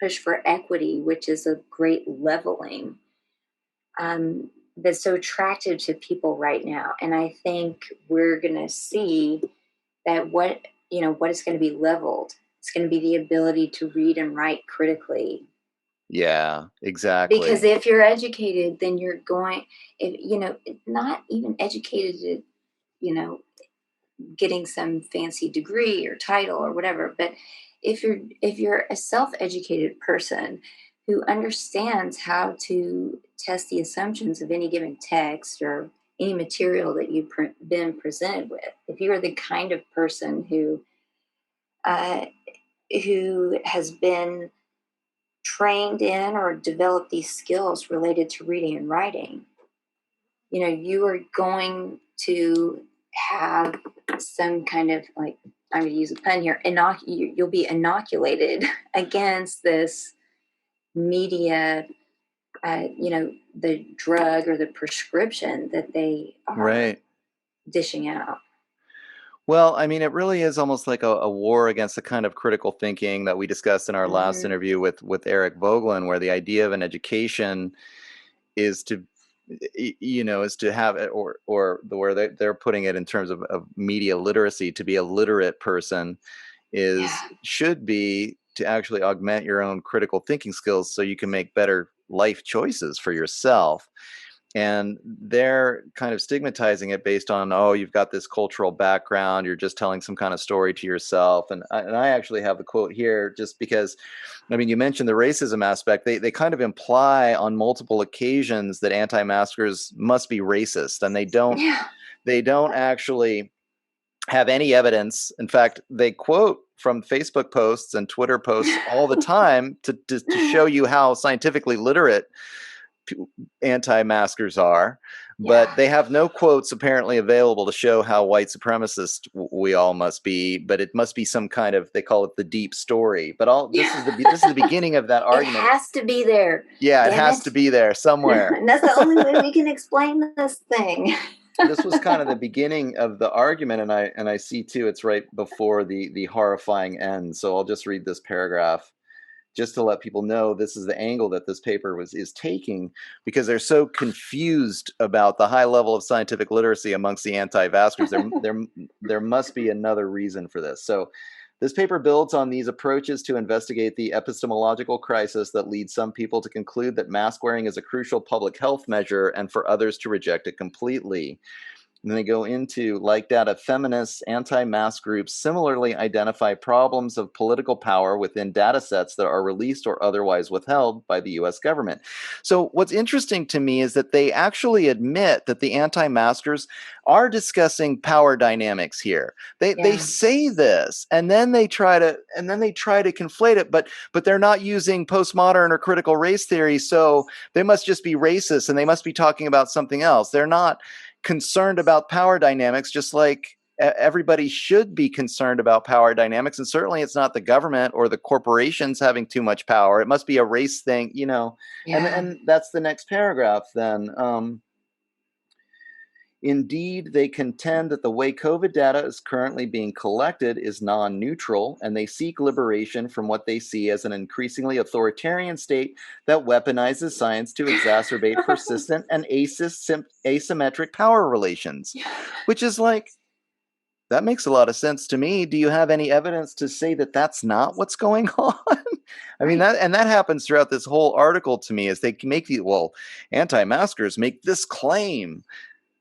Speaker 2: push for equity, which is a great leveling, that's so attractive to people right now. And I think we're going to see that what is going to be leveled. It's going to be the ability to read and write critically.
Speaker 1: Yeah,
Speaker 2: Because
Speaker 1: exactly.
Speaker 2: if you're educated, then you're going, if, not even educated, you know, getting some fancy degree or title or whatever, but if you're a self-educated person who understands how to test the assumptions of any given text or any material that you've been presented with, if you're the kind of person uh, who has been trained in or developed these skills related to reading and writing, you are going to have some kind of, like, I'm going to use a pun here, you'll be inoculated against this media, the drug or the prescription that they are
Speaker 1: Right.
Speaker 2: dishing out.
Speaker 1: Well, I mean, it really is almost like a war against the kind of critical thinking that we discussed in our last
Speaker 2: Hmm.
Speaker 1: interview with Eric Vogelin, where the idea of an education is to is to have it, or the where they're putting it in terms of media literacy, to be a literate person
Speaker 2: Yeah.
Speaker 1: should be to actually augment your own critical thinking skills so you can make better life choices for yourself. And they're kind of stigmatizing it based on, oh, you've got this cultural background, you're just telling some kind of story to yourself. And I actually have the quote here, just because, I mean, you mentioned the racism aspect. They kind of imply on multiple occasions that anti-maskers must be racist, and
Speaker 2: Yeah.
Speaker 1: they don't actually have any evidence. In fact, they quote from Facebook posts and Twitter posts all the time to show you how scientifically literate anti-maskers are, but
Speaker 2: Yeah.
Speaker 1: they have no quotes apparently available to show how white supremacist we all must be. But it must be some kind of, they call it the deep story. But all this is the beginning of that
Speaker 2: It
Speaker 1: argument.
Speaker 2: has to be there.
Speaker 1: Yeah, it
Speaker 2: Damn
Speaker 1: has
Speaker 2: it.
Speaker 1: to be there somewhere.
Speaker 2: And that's the only way we can explain this thing.
Speaker 1: This was kind of the beginning of the argument, and I see too it's right before the horrifying end. So I'll just read this paragraph just to let people know this is the angle that this paper is taking, because they're so confused about the high level of scientific literacy amongst the anti-vaxxers. There must be another reason for this. So this paper builds on these approaches to investigate the epistemological crisis that leads some people to conclude that mask wearing is a crucial public health measure and for others to reject it completely. And then they go into, like data, feminists, anti-mask groups similarly identify problems of political power within data sets that are released or otherwise withheld by the US government. So what's interesting to me is that they actually admit that the anti-maskers are discussing power dynamics here. They say this, and then they try to conflate it, but they're not using postmodern or critical race theory, so they must just be racist and they must be talking about something else. They're not concerned about power dynamics, just like everybody should be concerned about power dynamics. And certainly it's not the government or the corporations having too much power. It must be a race thing, Yeah. And that's the next paragraph then. Indeed, they contend that the way COVID data is currently being collected is non-neutral, and they seek liberation from what they see as an increasingly authoritarian state that weaponizes science to exacerbate persistent and asymmetric power relations, which is like, that makes a lot of sense to me. Do you have any evidence to say that that's not what's going on? I mean, that happens throughout this whole article to me, as they make anti-maskers make this claim.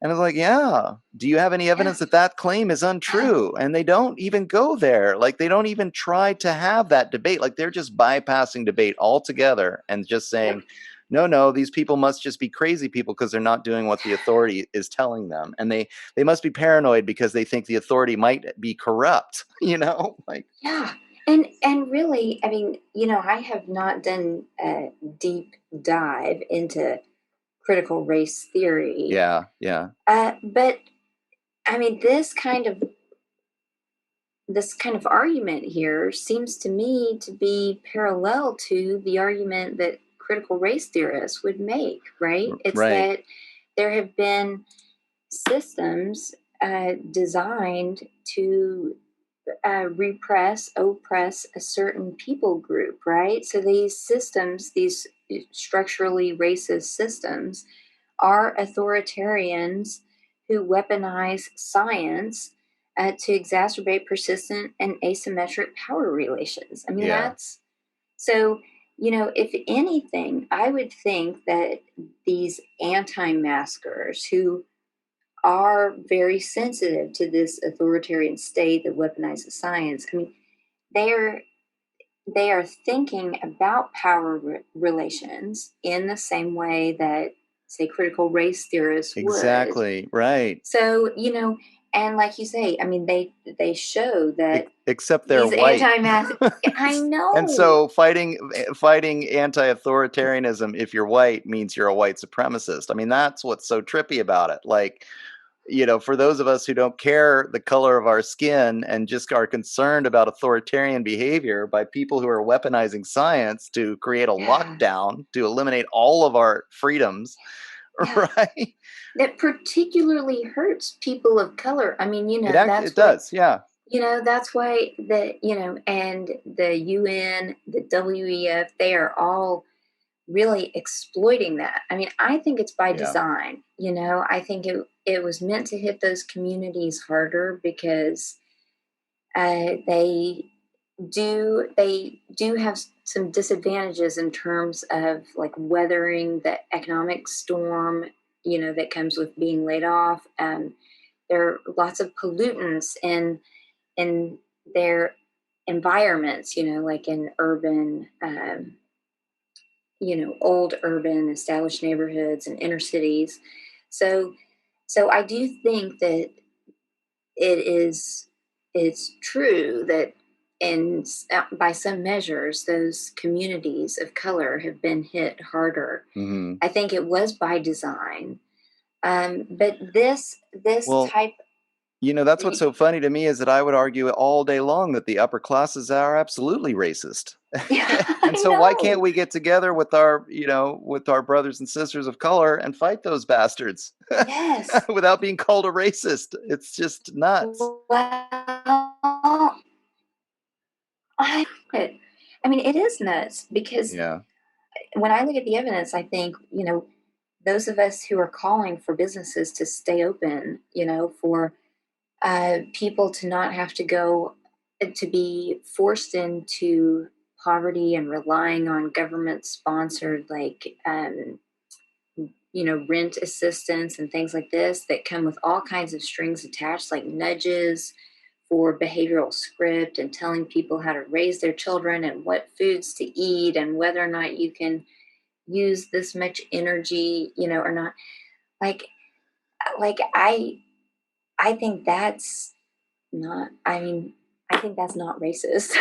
Speaker 1: And I was like, yeah, do you have any evidence that claim is untrue? And they don't even go there. Like, they don't even try to have that debate. Like, they're just bypassing debate altogether and just saying, no, these people must just be crazy people because they're not doing what the authority is telling them. And they must be paranoid because they think the authority might be corrupt, like.
Speaker 2: Yeah. And really, I mean, I have not done a deep dive into critical race theory.
Speaker 1: Yeah.
Speaker 2: But I mean, this kind of argument here seems to me to be parallel to the argument that critical race theorists would make, right? It's that there have been systems designed to oppress a certain people group, right? So these systems, these structurally racist systems, are authoritarians who weaponize science to exacerbate persistent and asymmetric power relations. I mean, that's so. If anything, I would think that these anti-maskers who are very sensitive to this authoritarian state that weaponizes science, I mean, they are thinking about power relations in the same way that, say, critical race theorists would.
Speaker 1: Exactly, right.
Speaker 2: So, and like you say, I mean, they show that
Speaker 1: except they're white.
Speaker 2: I know.
Speaker 1: And so fighting anti-authoritarianism, if you're white, means you're a white supremacist. I mean, that's what's so trippy about it. Like, for those of us who don't care the color of our skin and just are concerned about authoritarian behavior by people who are weaponizing science to create a lockdown, to eliminate all of our freedoms, right?
Speaker 2: That particularly hurts people of color. I mean,
Speaker 1: it does.
Speaker 2: That's why and the UN, the WEF, they are all really exploiting that. I mean, I think it's by design. I think it was meant to hit those communities harder because they do have some disadvantages in terms of like weathering the economic storm, that comes with being laid off. There are lots of pollutants in their environments, like in urban, old urban established neighborhoods and inner cities. So I do think that it's true that by some measures, those communities of color have been hit harder.
Speaker 1: Mm-hmm.
Speaker 2: I think it was by design. But this type.
Speaker 1: That's what's so funny to me is that I would argue all day long that the upper classes are absolutely racist. And so why can't we get together with our brothers and sisters of color and fight those bastards?
Speaker 2: Yes.
Speaker 1: Without being called a racist. It's just nuts.
Speaker 2: Well, I mean, it is nuts because
Speaker 1: Yeah.
Speaker 2: when I look at the evidence, I think, those of us who are calling for businesses to stay open, for people to not have to go to be forced into poverty and relying on government sponsored, like, rent assistance and things like this that come with all kinds of strings attached, like nudges for behavioral script and telling people how to raise their children and what foods to eat and whether or not you can use this much energy, or not. Like, like I think that's not. I mean, I think that's not racist,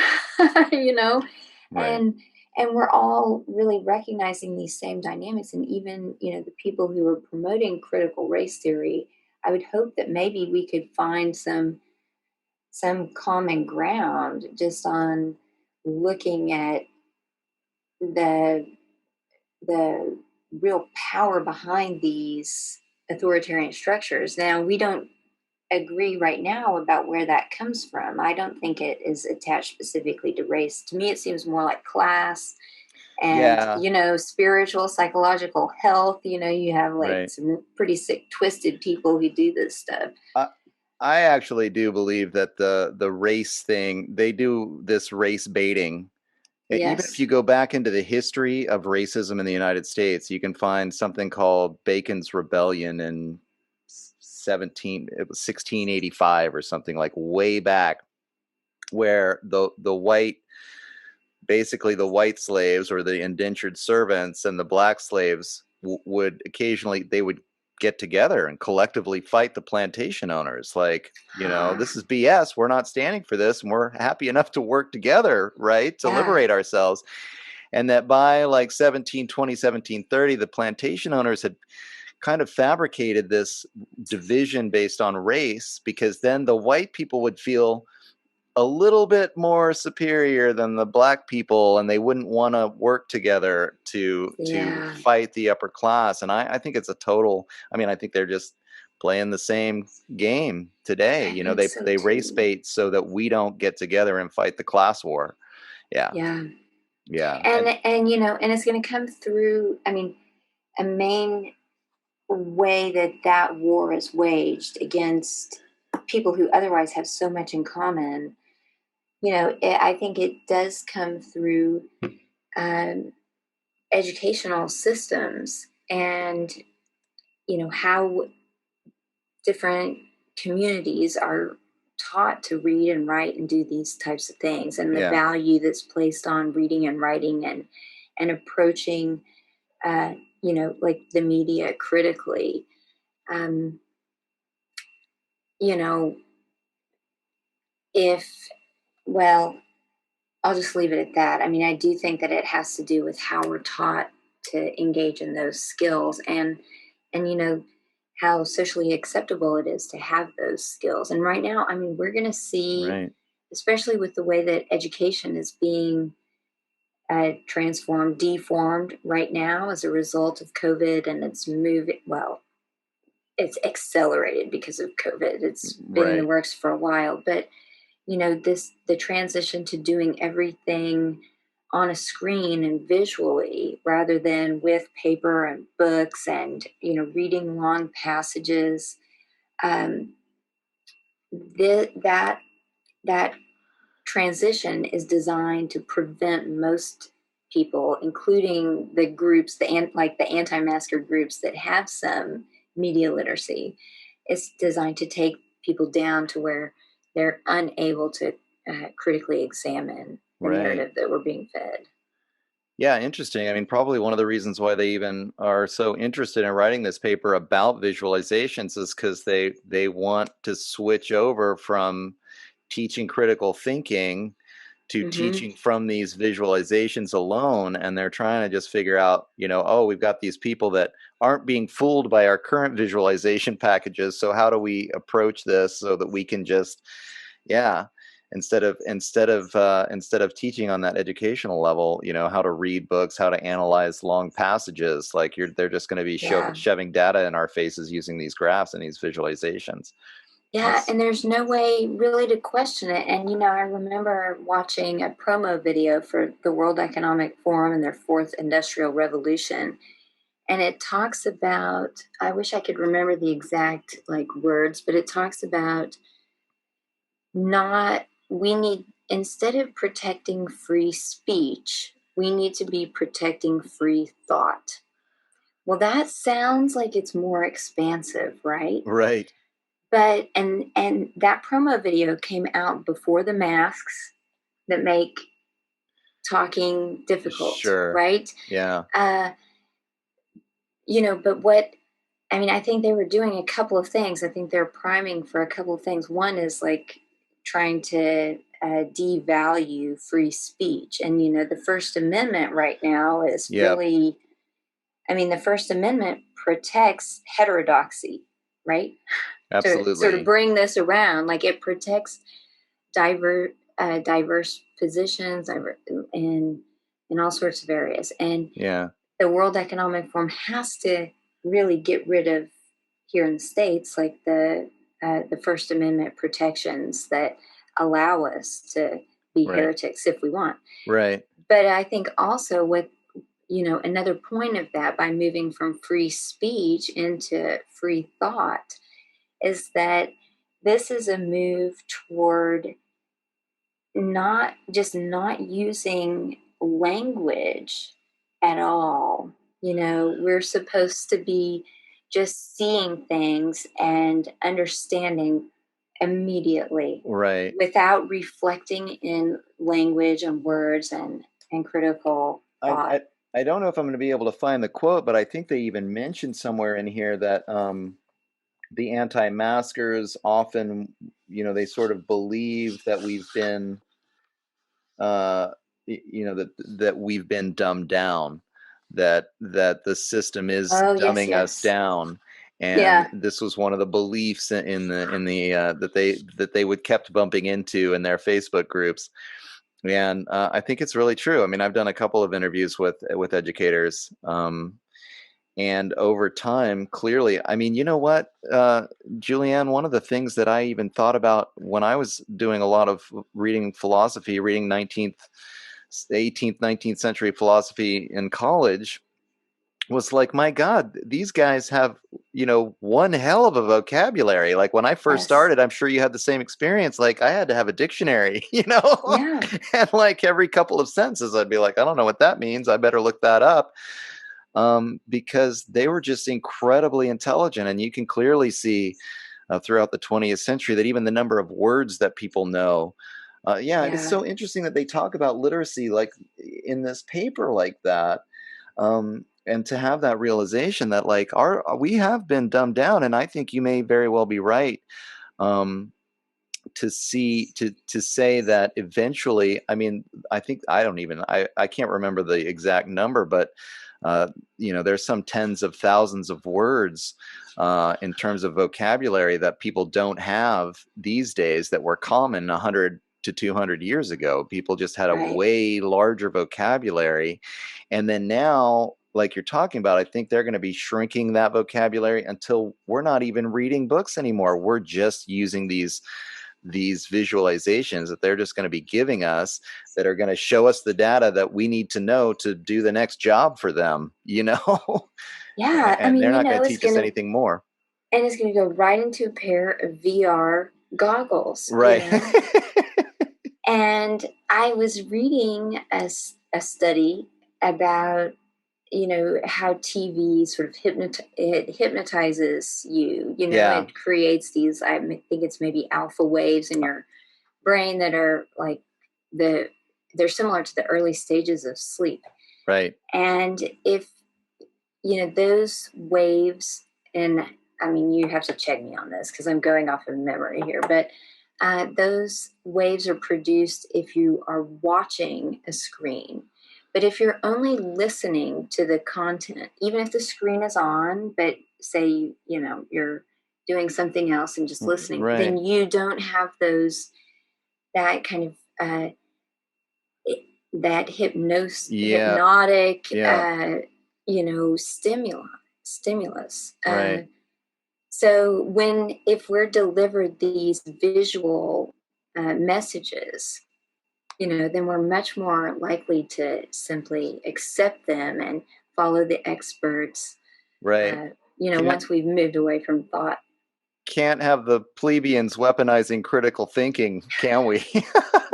Speaker 2: you know,
Speaker 1: Right.
Speaker 2: and and we're all really recognizing these same dynamics, and even the people who are promoting critical race theory. I would hope that maybe we could find some common ground just on looking at the the real power behind these authoritarian structures. Now, we don't agree right now about where that comes from. I don't think it is attached specifically to race. To me, it seems more like class and,
Speaker 1: Yeah.
Speaker 2: spiritual, psychological health. You have like
Speaker 1: Right.
Speaker 2: some pretty sick, twisted people who do this stuff.
Speaker 1: I, I actually do believe that the race thing, they do this race baiting. Even if
Speaker 2: Yes.
Speaker 1: you go back into the history of racism in the United States, you can find something called Bacon's Rebellion in 1685 or something, like way back, where the white, basically the white slaves or the indentured servants and the black slaves would occasionally, they would get together and collectively fight the plantation owners, like, this is BS, we're not standing for this, and we're happy enough to work together, right, to
Speaker 2: Yeah.
Speaker 1: liberate ourselves. And that by like 1720, 1730, the plantation owners had kind of fabricated this division based on race, because then the white people would feel a little bit more superior than the black people, and they wouldn't want to work together to
Speaker 2: Yeah.
Speaker 1: fight the upper class. And I think it's a total, I mean, I think they're just playing the same game today.
Speaker 2: I think so
Speaker 1: They race
Speaker 2: too.
Speaker 1: bait so that we don't get together and fight the class war. Yeah.
Speaker 2: Yeah.
Speaker 1: Yeah.
Speaker 2: And it's going to come through. I mean, a main way that war is waged against people who otherwise have so much in common, I think it does come through um, educational systems and, how different communities are taught to read and write and do these types of things, and the
Speaker 1: Yeah.
Speaker 2: value that's placed on reading and writing and approaching, uh, like the media critically. Um, you know, if, well, I'll just leave it at that. I mean, I do think that it has to do with how we're taught to engage in those skills and how socially acceptable it is to have those skills. And right now, I mean, we're going to see,
Speaker 1: Right.
Speaker 2: especially with the way that education is being transformed, deformed right now as a result of COVID, and it's moving. Well, it's accelerated because of COVID. It's been in the
Speaker 1: Right.
Speaker 2: works for a while, but the transition to doing everything on a screen and visually rather than with paper and books and reading long passages. um, that that transition is designed to prevent most people, including the groups, like the anti-masker groups that have some media literacy. It's designed to take people down to where they're unable to critically examine the
Speaker 1: Right.
Speaker 2: narrative that we're being fed.
Speaker 1: Yeah, interesting. I mean, probably one of the reasons why they even are so interested in writing this paper about visualizations is because they want to switch over from teaching critical thinking to
Speaker 2: Hmm.
Speaker 1: teaching from these visualizations alone. And they're trying to just figure out, oh, we've got these people that aren't being fooled by our current visualization packages, so how do we approach this so that we can just, yeah, instead of teaching on that educational level, how to read books, how to analyze long passages, like they're just going to be
Speaker 2: Yeah.
Speaker 1: shoving data in our faces using these graphs and these visualizations.
Speaker 2: Yeah, and there's no way really to question it. And, I remember watching a promo video for the World Economic Forum and their fourth industrial revolution. And it talks about, I wish I could remember the exact words, but it talks about instead of protecting free speech, we need to be protecting free thought. Well, that sounds like it's more expansive, right?
Speaker 1: Right.
Speaker 2: But and that promo video came out before the masks that make talking difficult,
Speaker 1: Sure.
Speaker 2: right?
Speaker 1: Yeah.
Speaker 2: But I think they were doing a couple of things. I think they're priming for a couple of things. One is trying to devalue free speech. And, the First Amendment right now is
Speaker 1: Yep.
Speaker 2: really, the First Amendment protects heterodoxy, right? To sort of
Speaker 1: Absolutely.
Speaker 2: bring this around, it protects diverse positions in all sorts of areas. And
Speaker 1: Yeah.
Speaker 2: the World Economic Forum has to really get rid of, here in the States, the First Amendment protections that allow us to be
Speaker 1: Right.
Speaker 2: heretics if we want.
Speaker 1: Right.
Speaker 2: But I think also another point of that, by moving from free speech into free thought, is that this is a move toward not using language at all. We're supposed to be just seeing things and understanding immediately
Speaker 1: Right.
Speaker 2: without reflecting in language and words and critical
Speaker 1: I,
Speaker 2: thought.
Speaker 1: I I don't know if I'm going to be able to find the quote, but I think they even mentioned somewhere in here that the anti-maskers often, they sort of believe that we've been, uh, that we've been dumbed down, that the system is
Speaker 2: Oh, yes,
Speaker 1: dumbing us
Speaker 2: yes.
Speaker 1: down. And
Speaker 2: Yeah.
Speaker 1: this was one of the beliefs in the that they would kept bumping into in their Facebook groups. And I think it's really true. I mean, I've done a couple of interviews with educators, and over time, clearly, I mean, you know what, Julianne, one of the things that I even thought about when I was doing a lot of reading philosophy, reading 19th, 18th, 19th century philosophy in college, was like, my God, these guys have, one hell of a vocabulary. Like when I first
Speaker 2: Yes.
Speaker 1: started, I'm sure you had the same experience. Like I had to have a dictionary,
Speaker 2: Yeah.
Speaker 1: and like every couple of sentences, I'd be like, I don't know what that means. I better look that up. Because they were just incredibly intelligent. And you can clearly see throughout the 20th century that even the number of words that people know. Yeah, and it's
Speaker 2: Yeah.
Speaker 1: so interesting that they talk about literacy like in this paper like that. And to have that realization that like we have been dumbed down, and I think you may very well be right. Um, to say that eventually, I mean, I think I can't remember the exact number, but there's some tens of thousands of words in terms of vocabulary that people don't have these days that were common 100 to 200 years ago. People just had a
Speaker 2: Right.
Speaker 1: way larger vocabulary. And then now, like you're talking about, I think they're going to be shrinking that vocabulary until we're not even reading books anymore. We're just using these visualizations that they're just going to be giving us that are going to show us the data that we need to know to do the next job for them,
Speaker 2: Yeah.
Speaker 1: and they're not going to
Speaker 2: It's
Speaker 1: teach us
Speaker 2: gonna
Speaker 1: anything more.
Speaker 2: and it's gonna go right into a pair of VR goggles,
Speaker 1: Right.
Speaker 2: And I was reading a study about, how TV sort of it hypnotizes you.
Speaker 1: Yeah.
Speaker 2: It creates these, think it's maybe alpha waves in your brain that are the they're similar to the early stages of sleep.
Speaker 1: Right.
Speaker 2: And if those waves, and you have to check me on this because I'm going off of memory here, but those waves are produced if you are watching a screen. But if you're only listening to the content, even if the screen is on, but say, you're doing something else and just listening,
Speaker 1: Right.
Speaker 2: then you don't have that kind of, that
Speaker 1: Yeah.
Speaker 2: hypnotic,
Speaker 1: Yeah.
Speaker 2: stimulus.
Speaker 1: Right.
Speaker 2: So if we're delivered these visual messages, then we're much more likely to simply accept them and follow the experts,
Speaker 1: Right.
Speaker 2: once we've moved away from thought.
Speaker 1: Can't have the plebeians weaponizing critical thinking, can we?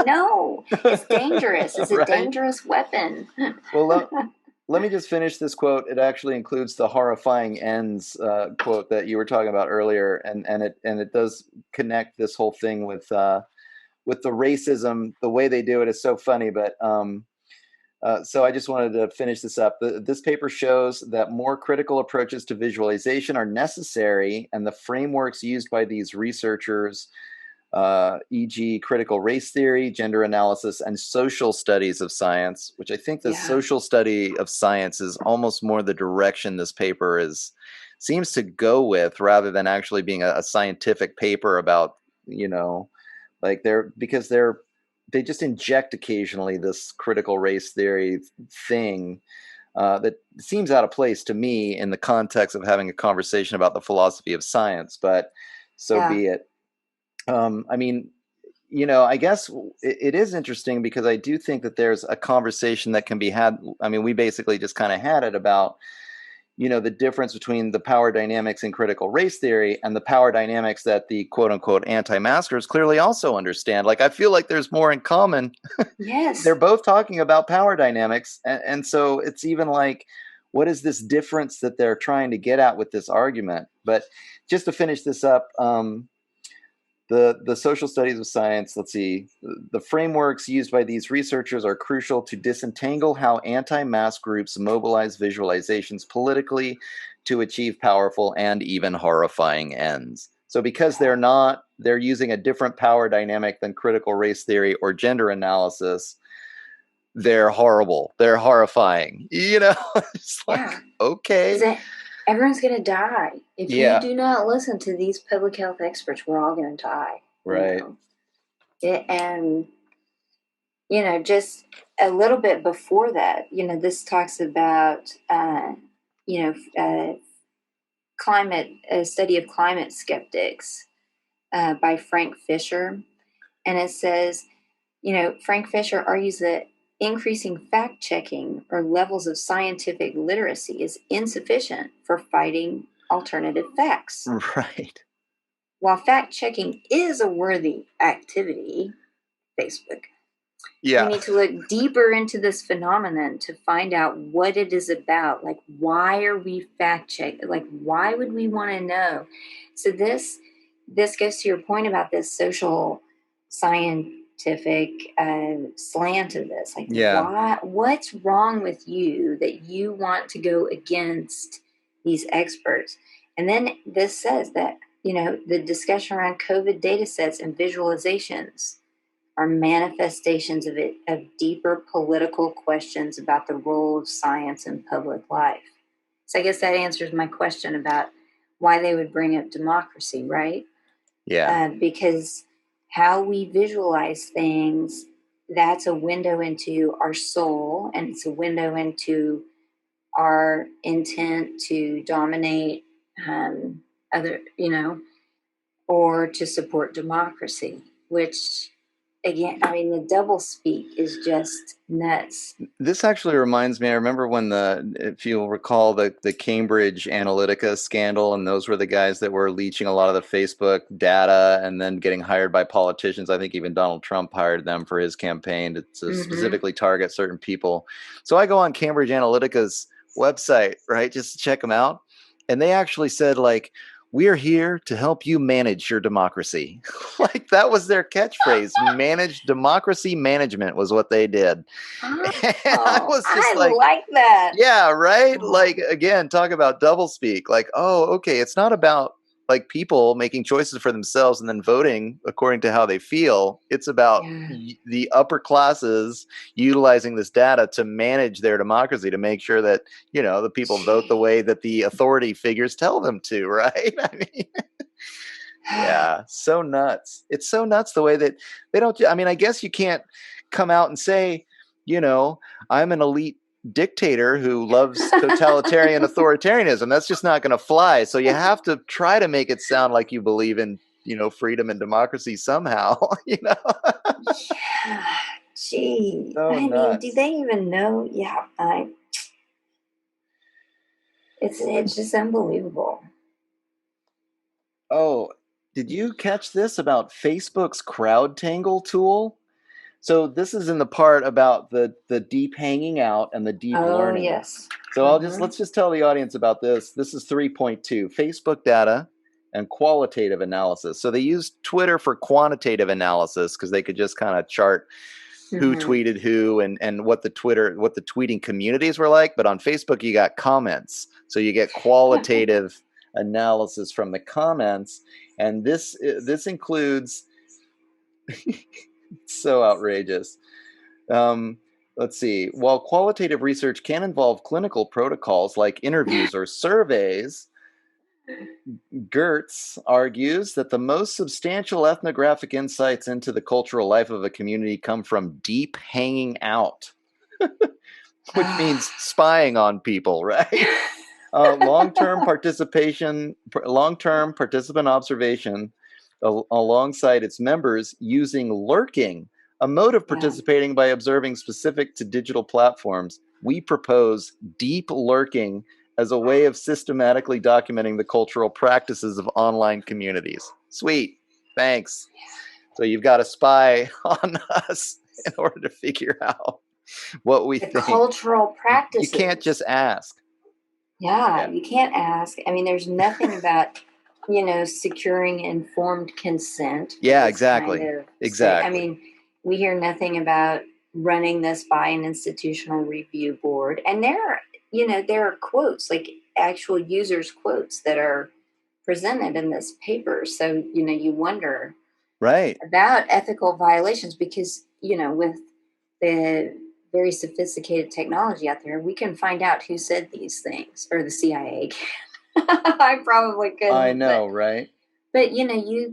Speaker 2: No, it's dangerous. It's a
Speaker 1: Right.
Speaker 2: dangerous weapon.
Speaker 1: Well, let me just finish this quote. It actually includes the horrifying ends quote that you were talking about earlier, and it does connect this whole thing with the racism. The way they do it is so funny, but so I just wanted to finish this up. This paper shows that more critical approaches to visualization are necessary, and the frameworks used by these researchers, e.g., critical race theory, gender analysis, and social studies of science, which I think the social study of science is almost more the direction this paper seems to go with, rather than actually being a scientific paper about, like they just inject occasionally this critical race theory thing that seems out of place to me in the context of having a conversation about the philosophy of science, but so be it. I mean, I guess it is interesting because I do think that there's a conversation that can be had. I mean, we basically just kind of had it about, the difference between the power dynamics in critical race theory and the power dynamics that the quote unquote anti-maskers clearly also understand. Like, I feel like there's more in common.
Speaker 2: Yes.
Speaker 1: They're both talking about power dynamics. And so it's even like, what is this difference that they're trying to get at with this argument? But just to finish this up, the social studies of science, let's see, the frameworks used by these researchers are crucial to disentangle how anti-mask groups mobilize visualizations politically to achieve powerful and even horrifying ends. So because they're using a different power dynamic than critical race theory or gender analysis, they're horrible. They're horrifying. It's like, okay.
Speaker 2: Everyone's going to die. If you do not listen to these public health experts, we're all going to die.
Speaker 1: Right.
Speaker 2: And, just a little bit before that, this talks about, a study of climate skeptics by Frank Fisher. And it says, Frank Fisher argues that increasing fact-checking or levels of scientific literacy is insufficient for fighting alternative facts.
Speaker 1: Right.
Speaker 2: While fact-checking is a worthy activity, Facebook, we need to look deeper into this phenomenon to find out what it is about. Like, why are we fact-checking? Like, why would we want to know? So this goes to your point about this social scientific slant of this. Like, what's wrong with you that you want to go against these experts? And then this says that, the discussion around COVID data sets and visualizations are manifestations of deeper political questions about the role of science in public life. So I guess that answers my question about why they would bring up democracy, right?
Speaker 1: Yeah.
Speaker 2: Because how we visualize things, that's a window into our soul, and it's a window into our intent to dominate other, or to support democracy, which, again, I mean, the double speak is just nuts.
Speaker 1: This actually reminds me, I remember when if you'll recall, the Cambridge Analytica scandal, and those were the guys that were leeching a lot of the Facebook data and then getting hired by politicians. I think even Donald Trump hired them for his campaign to specifically target certain people. So I go on Cambridge Analytica's website, right, just to check them out. And they actually said, like, "We're here to help you manage your democracy." Like, that was their catchphrase. Manage democracy management was what they did.
Speaker 2: Oh,
Speaker 1: And I was just
Speaker 2: like that.
Speaker 1: Yeah, right? Like, again, talk about doublespeak. Like, oh, okay, it's not about like people making choices for themselves and then voting according to how they feel. It's about the upper classes utilizing this data to manage their democracy, to make sure that, the people vote the way that the authority figures tell them to, right? I mean, yeah, so nuts. It's so nuts the way that they don't. I mean, I guess you can't come out and say, I'm an elite dictator who loves totalitarian authoritarianism. That's just not going to fly. So you have to try to make it sound like you believe in, freedom and democracy somehow,
Speaker 2: Yeah. Gee.
Speaker 1: So
Speaker 2: I mean,
Speaker 1: nuts.
Speaker 2: do they even know? Yeah. It's just unbelievable.
Speaker 1: Oh, did you catch this about Facebook's CrowdTangle tool? So this is in the part about the deep hanging out and the deep learning.
Speaker 2: Yes.
Speaker 1: So let's just tell the audience about this. This is 3.2, Facebook data and qualitative analysis. So they used Twitter for quantitative analysis because they could just kind of chart who tweeted who and what the tweeting communities were like. But on Facebook, you got comments. So you get qualitative analysis from the comments. And this includes, so outrageous. Let's see. While qualitative research can involve clinical protocols like interviews or surveys, Gertz argues that the most substantial ethnographic insights into the cultural life of a community come from deep hanging out, which means spying on people, right? Long-term participant observation alongside its members using lurking, a mode of participating by observing specific to digital platforms. We propose deep lurking as a way of systematically documenting the cultural practices of online communities. Sweet. Thanks. So you've got to spy on us in order to figure out what we think.
Speaker 2: Cultural practices.
Speaker 1: You can't just ask.
Speaker 2: Yeah, you can't ask. I mean, there's nothing about, securing informed consent.
Speaker 1: Yeah, exactly.
Speaker 2: I mean, we hear nothing about running this by an institutional review board. And there are quotes, like actual users' quotes that are presented in this paper. So, you wonder about ethical violations because, with the very sophisticated technology out there, we can find out who said these things, or the CIA can. I probably couldn't.
Speaker 1: I know, right?
Speaker 2: But you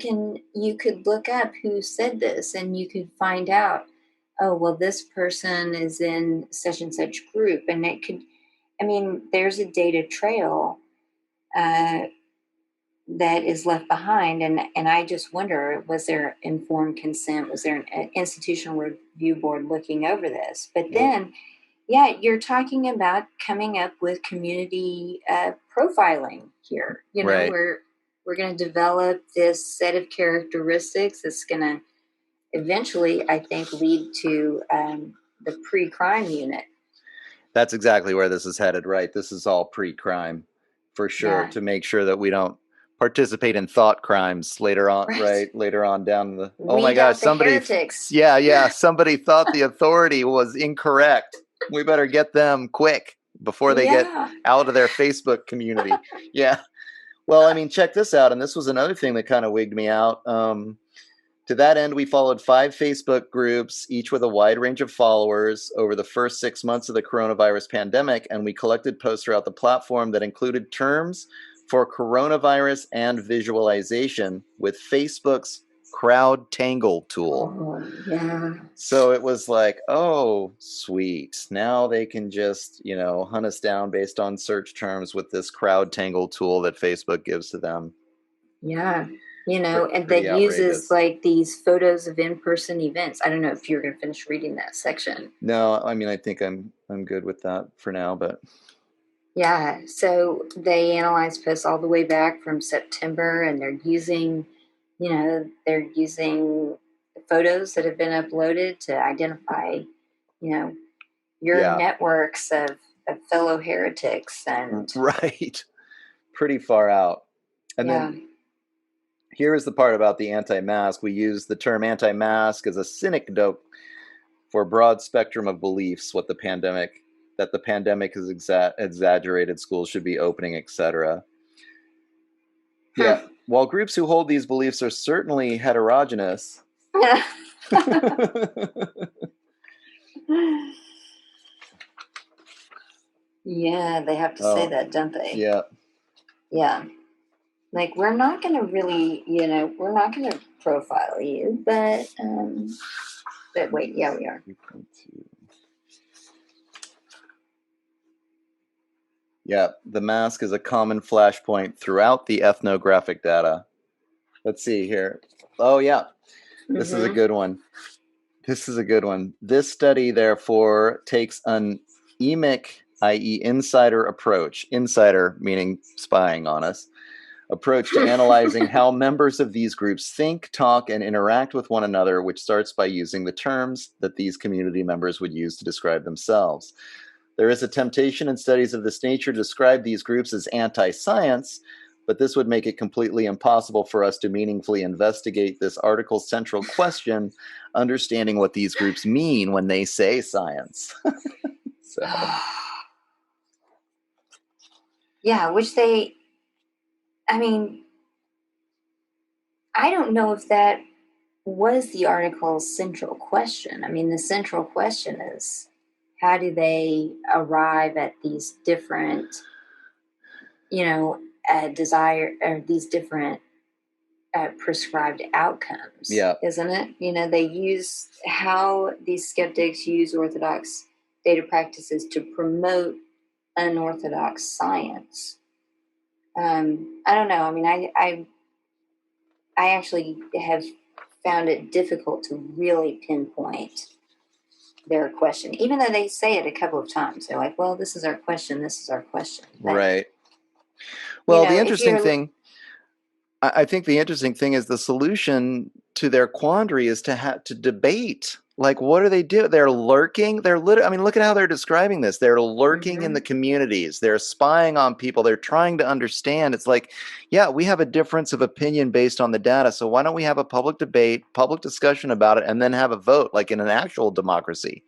Speaker 2: could look up who said this, and you could find out, oh, well, this person is in such and such group, and there's a data trail that is left behind, and I just wonder, was there informed consent? Was there an institutional review board looking over this? But then, you're talking about coming up with community profiling here. We're going to develop this set of characteristics that's going to eventually, I think, lead to the pre-crime unit.
Speaker 1: That's exactly where this is headed, right? This is all pre-crime, for sure, to make sure that we don't participate in thought crimes later on, right? Later on down the... Oh my gosh, somebody...
Speaker 2: heretics.
Speaker 1: Yeah, somebody thought the authority was incorrect. We better get them quick before they get out of their Facebook community. Yeah. Well, I mean, check this out. And this was another thing that kind of wigged me out. To that end, we followed 5 Facebook groups, each with a wide range of followers over the first 6 months of the coronavirus pandemic. And we collected posts throughout the platform that included terms for coronavirus and visualization with Facebook's CrowdTangle tool.
Speaker 2: Oh, yeah.
Speaker 1: So it was like, oh, sweet. Now they can just, hunt us down based on search terms with this CrowdTangle tool that Facebook gives to them.
Speaker 2: Yeah. And that uses like these photos of in-person events. I don't know if you're going to finish reading that section.
Speaker 1: No, I mean, I think I'm good with that for now, but.
Speaker 2: Yeah. So they analyze posts all the way back from September, and they're using photos that have been uploaded to identify, your networks of fellow heretics and.
Speaker 1: Right. Pretty far out. And then here is the part about the anti-mask. We use the term anti-mask as a synecdoche for a broad spectrum of beliefs, that the pandemic has exaggerated, schools should be opening, etc. Yeah. While groups who hold these beliefs are certainly heterogeneous.
Speaker 2: Yeah, they have to say that, don't they?
Speaker 1: Yeah.
Speaker 2: Yeah. Like, we're not going to really, we're not going to profile you, but wait, we are.
Speaker 1: Yeah, the mask is a common flashpoint throughout the ethnographic data. Let's see here. Oh, yeah, this is a good one. This is a good one. This study, therefore, takes an emic, i.e. insider approach, insider meaning spying on us, approach to analyzing how members of these groups think, talk, and interact with one another, which starts by using the terms that these community members would use to describe themselves. There is a temptation in studies of this nature to describe these groups as anti-science, but this would make it completely impossible for us to meaningfully investigate this article's central question, understanding what these groups mean when they say science. So.
Speaker 2: Yeah, I mean, I don't know if that was the article's central question. I mean, the central question is, how do they arrive at these different, desire, or these different prescribed outcomes?
Speaker 1: Yeah.
Speaker 2: Isn't it? They use how these skeptics use orthodox data practices to promote unorthodox science. I don't know. I mean, I actually have found it difficult to really pinpoint their question, even though they say it a couple of times. They're like, well, this is our question. This is our question. But,
Speaker 1: right. Well, the interesting
Speaker 2: if
Speaker 1: thing, I think the interesting thing is the solution to their quandary is to debate. Like, what do they do? They're lurking. I mean, look at how they're describing this. They're lurking in the communities. They're spying on people. They're trying to understand. It's like, yeah, we have a difference of opinion based on the data. So why don't we have a public debate, public discussion about it, and then have a vote, like in an actual democracy?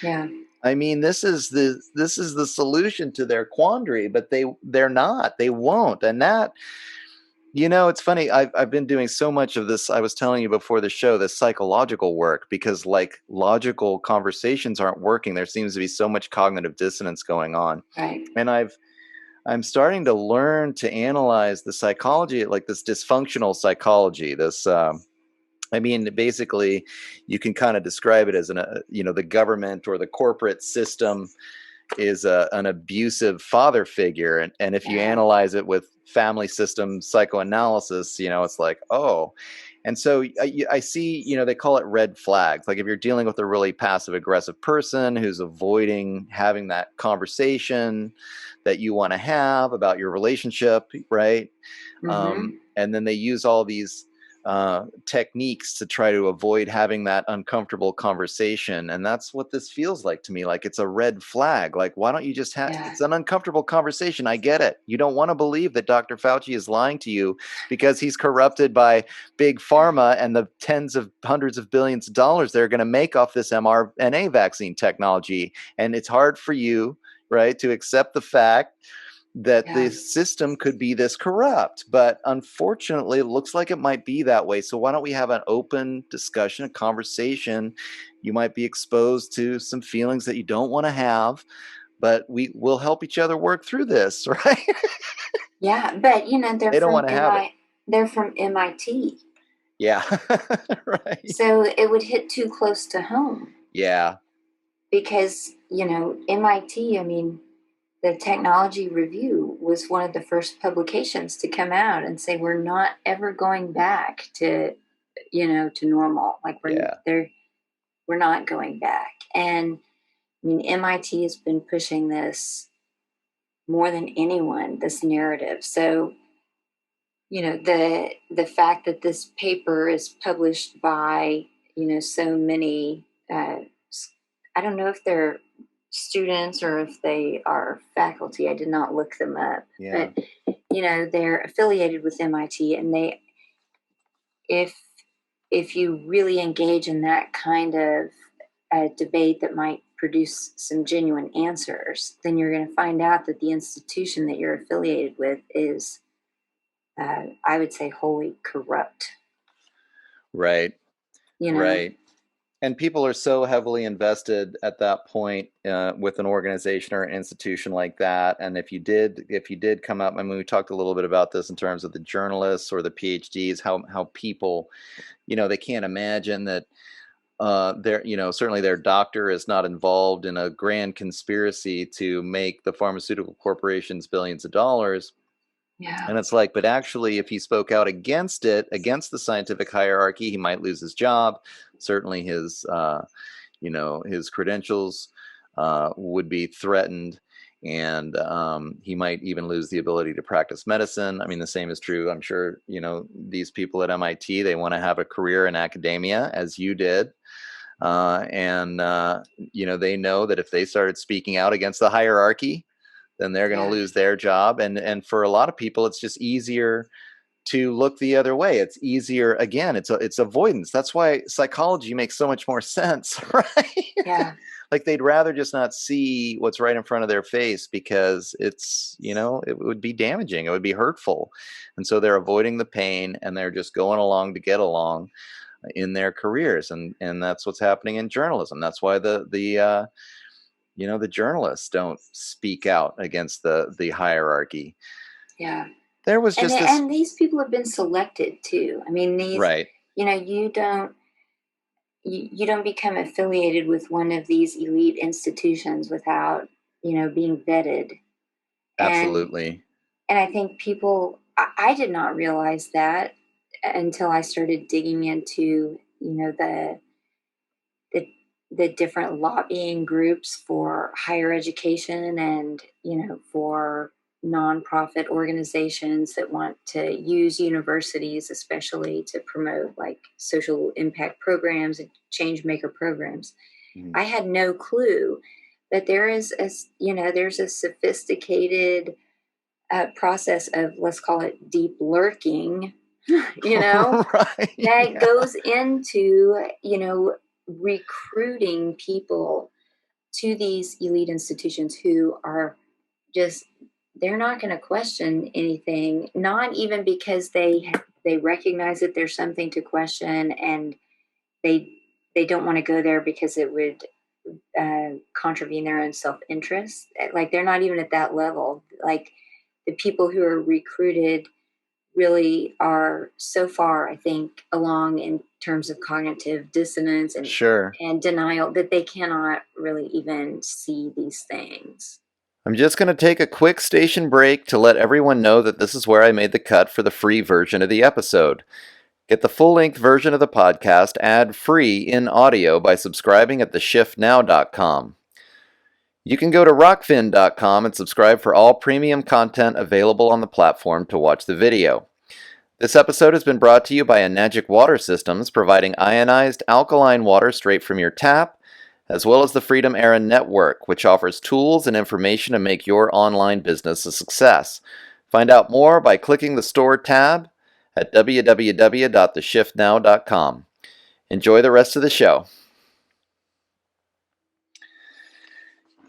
Speaker 2: Yeah.
Speaker 1: I mean, this is the solution to their quandary, but they're not. They won't. And that. It's funny. I've been doing so much of this. I was telling you before the show, this psychological work, because like logical conversations aren't working. There seems to be so much cognitive dissonance going on.
Speaker 2: Right.
Speaker 1: And I'm starting to learn to analyze the psychology, like this dysfunctional psychology. I mean, basically, you can kind of describe it as the government or the corporate system is an abusive father figure. And if you analyze it with family system psychoanalysis, it's like, oh. And so I see, they call it red flags. Like if you're dealing with a really passive aggressive person who's avoiding having that conversation that you want to have about your relationship, right? And then they use all these techniques to try to avoid having that uncomfortable conversation. And that's what this feels like to me. Like it's a red flag. Like, why don't you just have, it's an uncomfortable conversation. I get it. You don't want to believe that Dr. Fauci is lying to you because he's corrupted by big pharma and the tens of hundreds of billions of dollars they're going to make off this mRNA vaccine technology. And it's hard for you, right, to accept the fact that the system could be this corrupt. But unfortunately, it looks like it might be that way. So why don't we have an open discussion, a conversation? You might be exposed to some feelings that you don't want to have, but we will help each other work through this, right?
Speaker 2: Yeah, but
Speaker 1: they don't want to have it.
Speaker 2: They're from MIT.
Speaker 1: Yeah, right.
Speaker 2: So it would hit too close to home.
Speaker 1: Yeah.
Speaker 2: Because, MIT, I mean, the Technology Review was one of the first publications to come out and say we're not ever going back to normal. Like we're not going back. And I mean, MIT has been pushing this more than anyone, this narrative. So, the fact that this paper is published by so many, I don't know if they're students or if they are faculty. I did not look them up.
Speaker 1: Yeah.
Speaker 2: But they're affiliated with MIT, and if you really engage in that kind of debate that might produce some genuine answers, then you're going to find out that the institution that you're affiliated with is, I would say, wholly corrupt.
Speaker 1: Right. Right. And people are so heavily invested at that point with an organization or an institution like that. And if you did come up, I mean, we talked a little bit about this in terms of the journalists or the PhDs, how people, they can't imagine that certainly their doctor is not involved in a grand conspiracy to make the pharmaceutical corporations billions of dollars.
Speaker 2: Yeah.
Speaker 1: And it's like, but actually, if he spoke out against it, against the scientific hierarchy, he might lose his job. Certainly his credentials would be threatened, and he might even lose the ability to practice medicine. I mean, the same is true. I'm sure, these people at MIT, they want to have a career in academia, as you did. And they know that if they started speaking out against the hierarchy, then they're going to lose their job. And for a lot of people, it's just easier to look the other way. It's easier. Again, it's avoidance. That's why psychology makes so much more sense, right?
Speaker 2: Yeah.
Speaker 1: Like they'd rather just not see what's right in front of their face because it's, it would be damaging. It would be hurtful. And so they're avoiding the pain and they're just going along to get along in their careers. And that's what's happening in journalism. That's why the journalists don't speak out against the hierarchy.
Speaker 2: Yeah.
Speaker 1: There was just
Speaker 2: and these people have been selected too. I mean,
Speaker 1: right.
Speaker 2: You don't become affiliated with one of these elite institutions without, being vetted.
Speaker 1: Absolutely.
Speaker 2: And I think I did not realize that until I started digging into, the different lobbying groups for higher education and, for nonprofit organizations that want to use universities, especially to promote like social impact programs and change maker programs.
Speaker 1: Mhm.
Speaker 2: I had no clue that there's a sophisticated process of, let's call it deep lurking,
Speaker 1: Right.
Speaker 2: that goes into, recruiting people to these elite institutions who are just, they're not going to question anything, not even because they recognize that there's something to question, and they don't want to go there because it would contravene their own self-interest. Like they're not even at that level. Like the people who are recruited really are so far, I think, along in terms of cognitive dissonance and
Speaker 1: Sure.
Speaker 2: and denial that they cannot really even see these things.
Speaker 1: I'm just going to take a quick station break to let everyone know that this is where I made the cut for the free version of the episode. Get the full-length version of the podcast ad-free in audio by subscribing at theshiftnow.com. You can go to rockfin.com and subscribe for all premium content available on the platform to watch the video. This episode has been brought to you by Enagic Water Systems, providing ionized alkaline water straight from your tap, as well as the Freedom Era Network, which offers tools and information to make your online business a success. Find out more by clicking the Store tab at www.theshiftnow.com. Enjoy the rest of the show.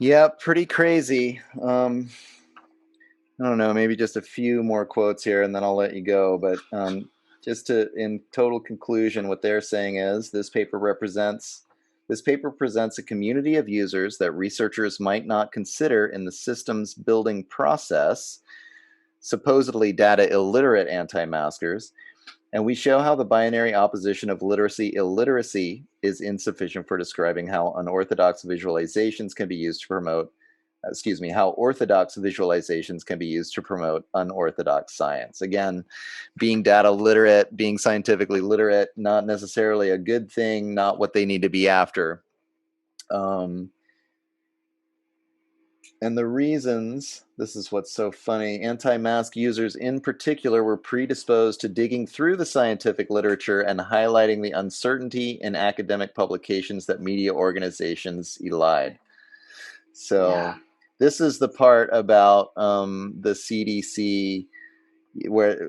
Speaker 1: Yeah, pretty crazy. I don't know, maybe just a few more quotes here and then I'll let you go. But just in total conclusion, what they're saying is this paper presents a community of users that researchers might not consider in the systems building process, supposedly data illiterate anti-maskers, and we show how the binary opposition of literacy-illiteracy is insufficient for describing how orthodox visualizations can be used to promote unorthodox science. Again, being data literate, being scientifically literate, not necessarily a good thing, not what they need to be after. And the reasons, this is what's so funny, anti-mask users in particular were predisposed to digging through the scientific literature and highlighting the uncertainty in academic publications that media organizations elide. So this is the part about the CDC where,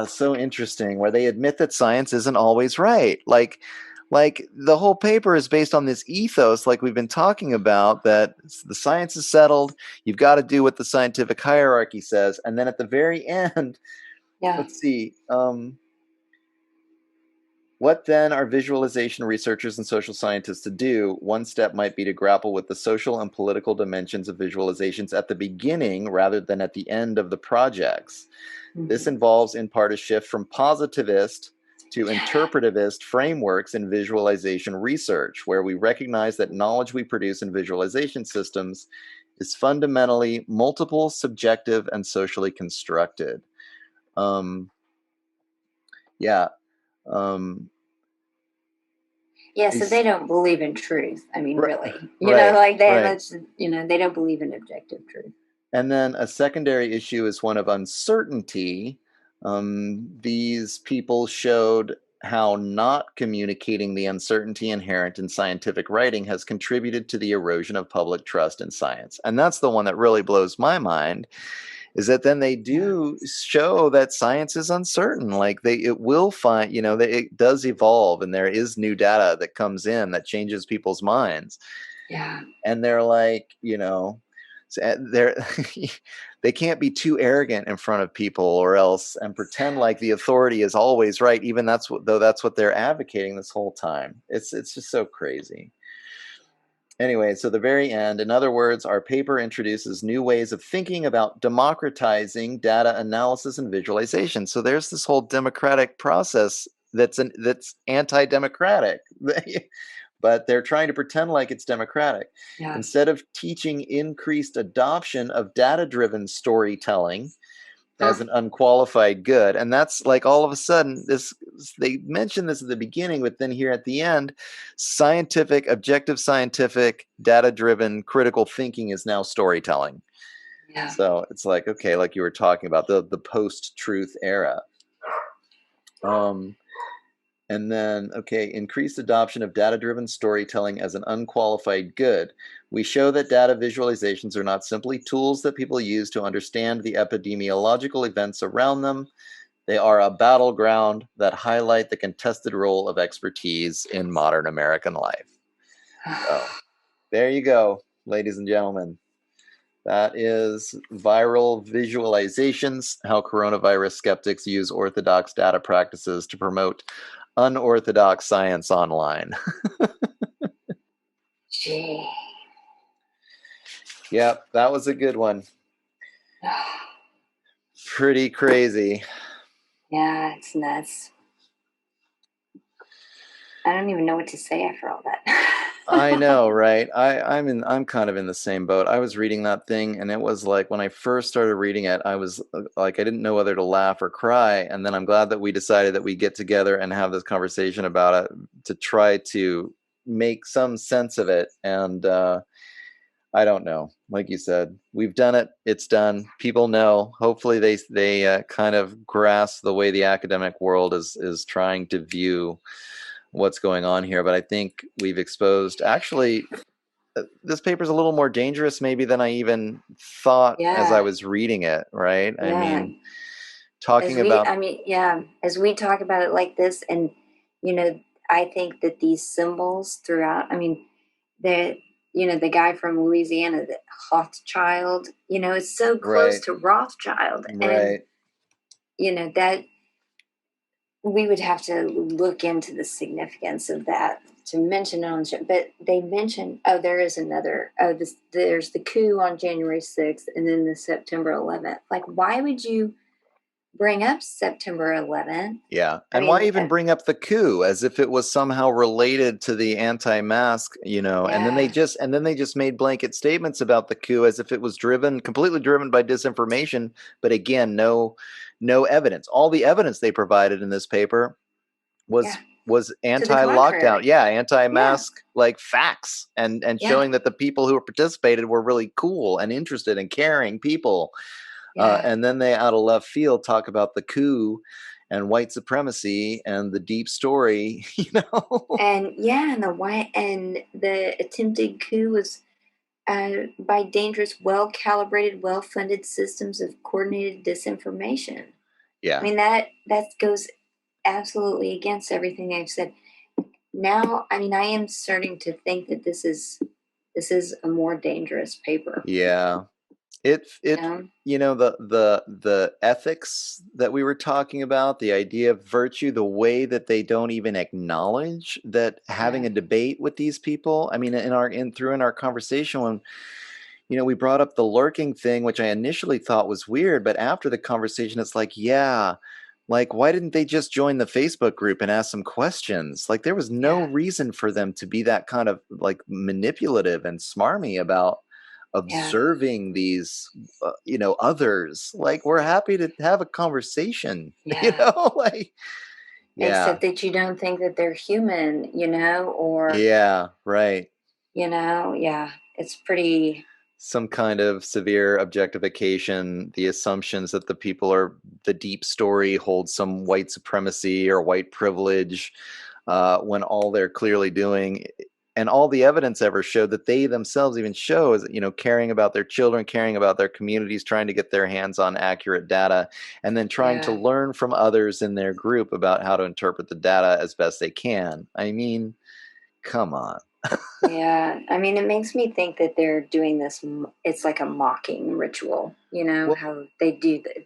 Speaker 1: so interesting, where they admit that science isn't always right. Like the whole paper is based on this ethos, like we've been talking about, that the science is settled. You've got to do what the scientific hierarchy says. And then at the very end, let's see. What then are visualization researchers and social scientists to do? One step might be to grapple with the social and political dimensions of visualizations at the beginning rather than at the end of the projects. Mm-hmm. This involves in part a shift from positivist to interpretivist frameworks in visualization research, where we recognize that knowledge we produce in visualization systems is fundamentally multiple, subjective, and socially constructed. Yeah.
Speaker 2: Yeah, so they don't believe in truth. I mean, really,
Speaker 1: right,
Speaker 2: they don't believe in objective truth.
Speaker 1: And then a secondary issue is one of uncertainty. These people showed how not communicating the uncertainty inherent in scientific writing has contributed to the erosion of public trust in science. And that's the one that really blows my mind, is that then they do show that science is uncertain. Like it will find, that it does evolve, and there is new data that comes in that changes people's minds.
Speaker 2: Yeah.
Speaker 1: And they're like, they're they can't be too arrogant in front of people or else, and pretend like the authority is always right, even that's what they're advocating this whole time. It's just so crazy. Anyway, so the very end, in other words, our paper introduces new ways of thinking about democratizing data analysis and visualization. So there's this whole democratic process that's anti-democratic. But they're trying to pretend like it's democratic.
Speaker 2: Yeah.
Speaker 1: Instead of teaching increased adoption of data-driven storytelling as an unqualified good. And that's like, all of a sudden, they mention this at the beginning, but then here at the end, objective scientific, data-driven critical thinking is now storytelling.
Speaker 2: Yeah.
Speaker 1: So it's like, okay, like you were talking about, the post-truth era. And then, increased adoption of data-driven storytelling as an unqualified good. We show that data visualizations are not simply tools that people use to understand the epidemiological events around them. They are a battleground that highlight the contested role of expertise in modern American life. So, there you go, ladies and gentlemen. That is Viral Visualizations, How Coronavirus Skeptics Use Orthodox Data Practices to Promote Unorthodox Science Online.
Speaker 2: Gee.
Speaker 1: Yep, that was a good one. Pretty crazy.
Speaker 2: Yeah, it's nuts. I don't even know what to say after all that.
Speaker 1: I know, right? I'm kind of in the same boat. I was reading that thing, and it was like, when I first started reading it, I was like, I didn't know whether to laugh or cry. And then I'm glad that we decided that we get together and have this conversation about it to try to make some sense of it. And I don't know. Like you said, we've done it. It's done. People know. Hopefully, they kind of grasp the way the academic world is trying to view what's going on here. But I think we've exposed, actually, this paper's a little more dangerous maybe than I even thought as I was reading it, right?
Speaker 2: Yeah.
Speaker 1: I mean,
Speaker 2: as we talk about it like this, and I think that these symbols throughout, the guy from Louisiana, the Rothschild, is so close to Rothschild.
Speaker 1: Right.
Speaker 2: And that we would have to look into the significance of that to mention it on the show. But they mentioned, there's the coup on January 6th and then the September 11th. Like, why would you bring up September 11th?
Speaker 1: Yeah. And why even bring up the coup as if it was somehow related to the anti-mask, and then they just made blanket statements about the coup as if it was completely driven by disinformation. But again, no evidence. All the evidence they provided in this paper was anti-lockdown, anti-mask, like facts, and showing that the people who participated were really cool and interested and caring people. And then they, out of left field, talk about the coup and white supremacy and the deep story,
Speaker 2: And the attempted coup was by dangerous, well-calibrated, well-funded systems of coordinated disinformation.
Speaker 1: Yeah.
Speaker 2: I mean, that goes absolutely against everything I've said. Now, I am starting to think that this is a more dangerous paper.
Speaker 1: Yeah. The ethics that we were talking about, the idea of virtue, the way that they don't even acknowledge that having a debate with these people. I mean, in our conversation, when we brought up the lurking thing, which I initially thought was weird, but after the conversation, it's like, yeah, Like, why didn't they just join the Facebook group and ask some questions? Like, there was no reason for them to be that kind of like manipulative and smarmy about observing these, others. Like, we're happy to have a conversation, like,
Speaker 2: except that you don't think that they're human, or
Speaker 1: right.
Speaker 2: It's pretty.
Speaker 1: Some kind of severe objectification, the assumptions that the deep story holds some white supremacy or white privilege, when all they're clearly doing, and all the evidence ever showed that they themselves even show, is, caring about their children, caring about their communities, trying to get their hands on accurate data, and then trying to learn from others in their group about how to interpret the data as best they can. I mean, come on.
Speaker 2: I mean, it makes me think that they're doing this. It's like a mocking ritual, how they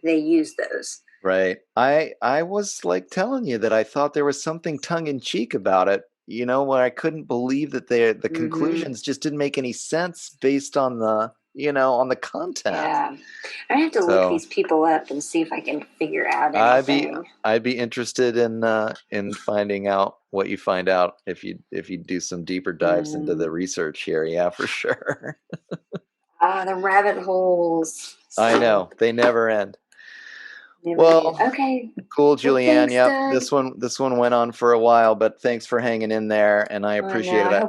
Speaker 2: use those.
Speaker 1: Right. I was like telling you that I thought there was something tongue in cheek about it, where I couldn't believe that the conclusions just didn't make any sense based on the content.
Speaker 2: Yeah. I have to look these people up and see if I can figure out anything.
Speaker 1: I'd be interested in finding out what you find out if you do some deeper dives into the research here. Yeah, for sure.
Speaker 2: The rabbit holes.
Speaker 1: I know, they never end.
Speaker 2: Okay.
Speaker 1: Cool, Julianne. Yep. This one went on for a while, but thanks for hanging in there, and I appreciate it.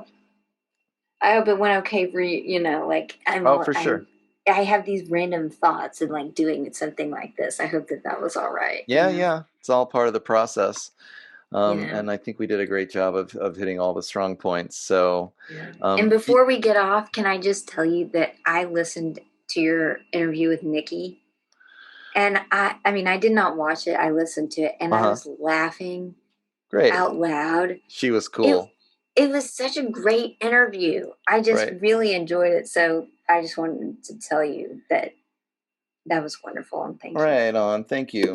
Speaker 2: I hope it went okay for you.
Speaker 1: For sure.
Speaker 2: I have these random thoughts and like doing something like this. I hope that was all right.
Speaker 1: Yeah. It's all part of the process. And I think we did a great job of hitting all the strong points. So,
Speaker 2: and before we get off, can I just tell you that I listened to your interview with Nikki, and I mean, I did not watch it. I listened to it, and I was laughing out loud.
Speaker 1: She was cool.
Speaker 2: It was such a great interview. I just really enjoyed it. So I just wanted to tell you that was wonderful, and thank you.
Speaker 1: Right on. Thank you.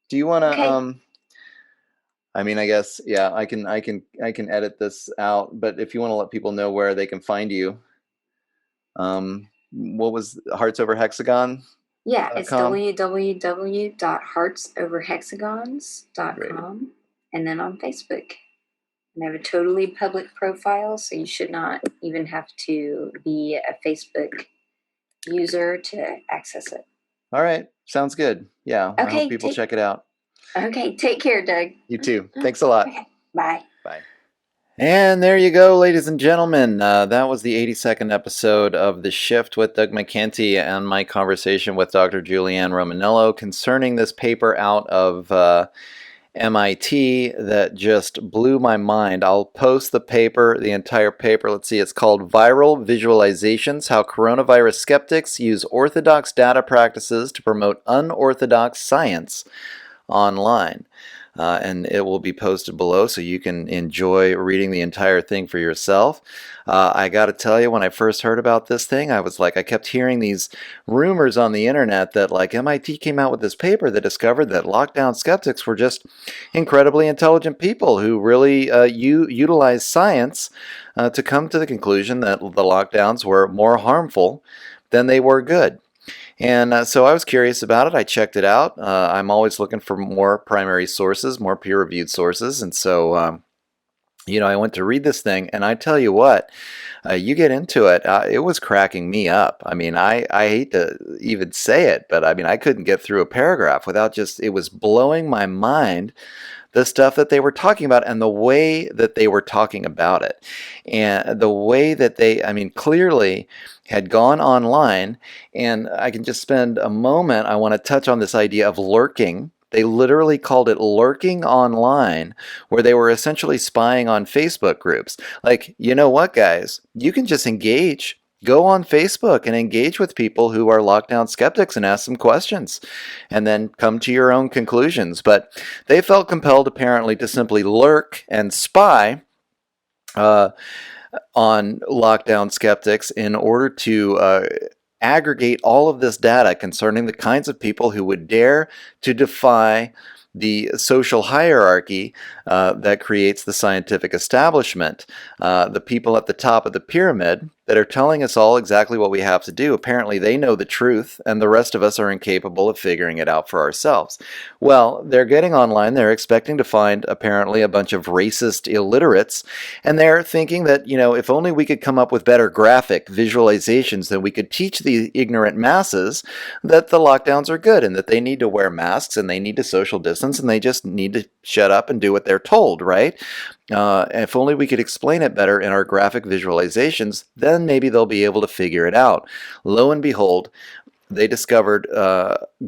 Speaker 1: Do you want to? I mean, I guess I can edit this out. But if you want to let people know where they can find you, what was Hearts Over Hexagon?
Speaker 2: Yeah, it's www.heartsoverhexagons.com, and then on Facebook. And I have a totally public profile, so you should not even have to be a Facebook user to access it.
Speaker 1: All right. Sounds good. Yeah. Okay, I hope people check it out.
Speaker 2: Okay. Take care, Doug.
Speaker 1: You too. Thanks a lot.
Speaker 2: Okay, bye.
Speaker 1: Bye. And there you go, ladies and gentlemen. That was the 82nd episode of The Shift with Doug McKenty and my conversation with Dr. Julianne Romanello concerning this paper out of MIT that just blew my mind. I'll post the entire paper. Let's see, it's called Viral Visualizations: How Coronavirus Skeptics Use Orthodox Data Practices to Promote Unorthodox Science online. And it will be posted below so you can enjoy reading the entire thing for yourself. I got to tell you, when I first heard about this thing, I was like, I kept hearing these rumors on the internet that like MIT came out with this paper that discovered that lockdown skeptics were just incredibly intelligent people who really utilize science to come to the conclusion that the lockdowns were more harmful than they were good. And so I was curious about it. I checked it out. I'm always looking for more primary sources, more peer-reviewed sources. And so, I went to read this thing, and I tell you what, you get into it, it was cracking me up. I mean, I hate to even say it, but I mean, I couldn't get through a paragraph without it was blowing my mind, the stuff that they were talking about and the way that they were talking about it. And the way that they, clearly had gone online. And I can just spend a moment, I want to touch on this idea of lurking. They literally called it lurking online, where they were essentially spying on Facebook groups. Like, you know what, guys? You can just engage. Go on Facebook and engage with people who are lockdown skeptics and ask some questions, and then come to your own conclusions. But they felt compelled, apparently, to simply lurk and spy on lockdown skeptics in order to aggregate all of this data concerning the kinds of people who would dare to defy the social hierarchy that creates the scientific establishment. The people at the top of the pyramid, that are telling us all exactly what we have to do. Apparently they know the truth, and the rest of us are incapable of figuring it out for ourselves. Well, they're getting online, they're expecting to find apparently a bunch of racist illiterates, and they're thinking that, if only we could come up with better graphic visualizations, then we could teach the ignorant masses that the lockdowns are good and that they need to wear masks and they need to social distance and they just need to shut up and do what they're told, right? If only we could explain it better in our graphic visualizations, then maybe they'll be able to figure it out. Lo and behold, they discovered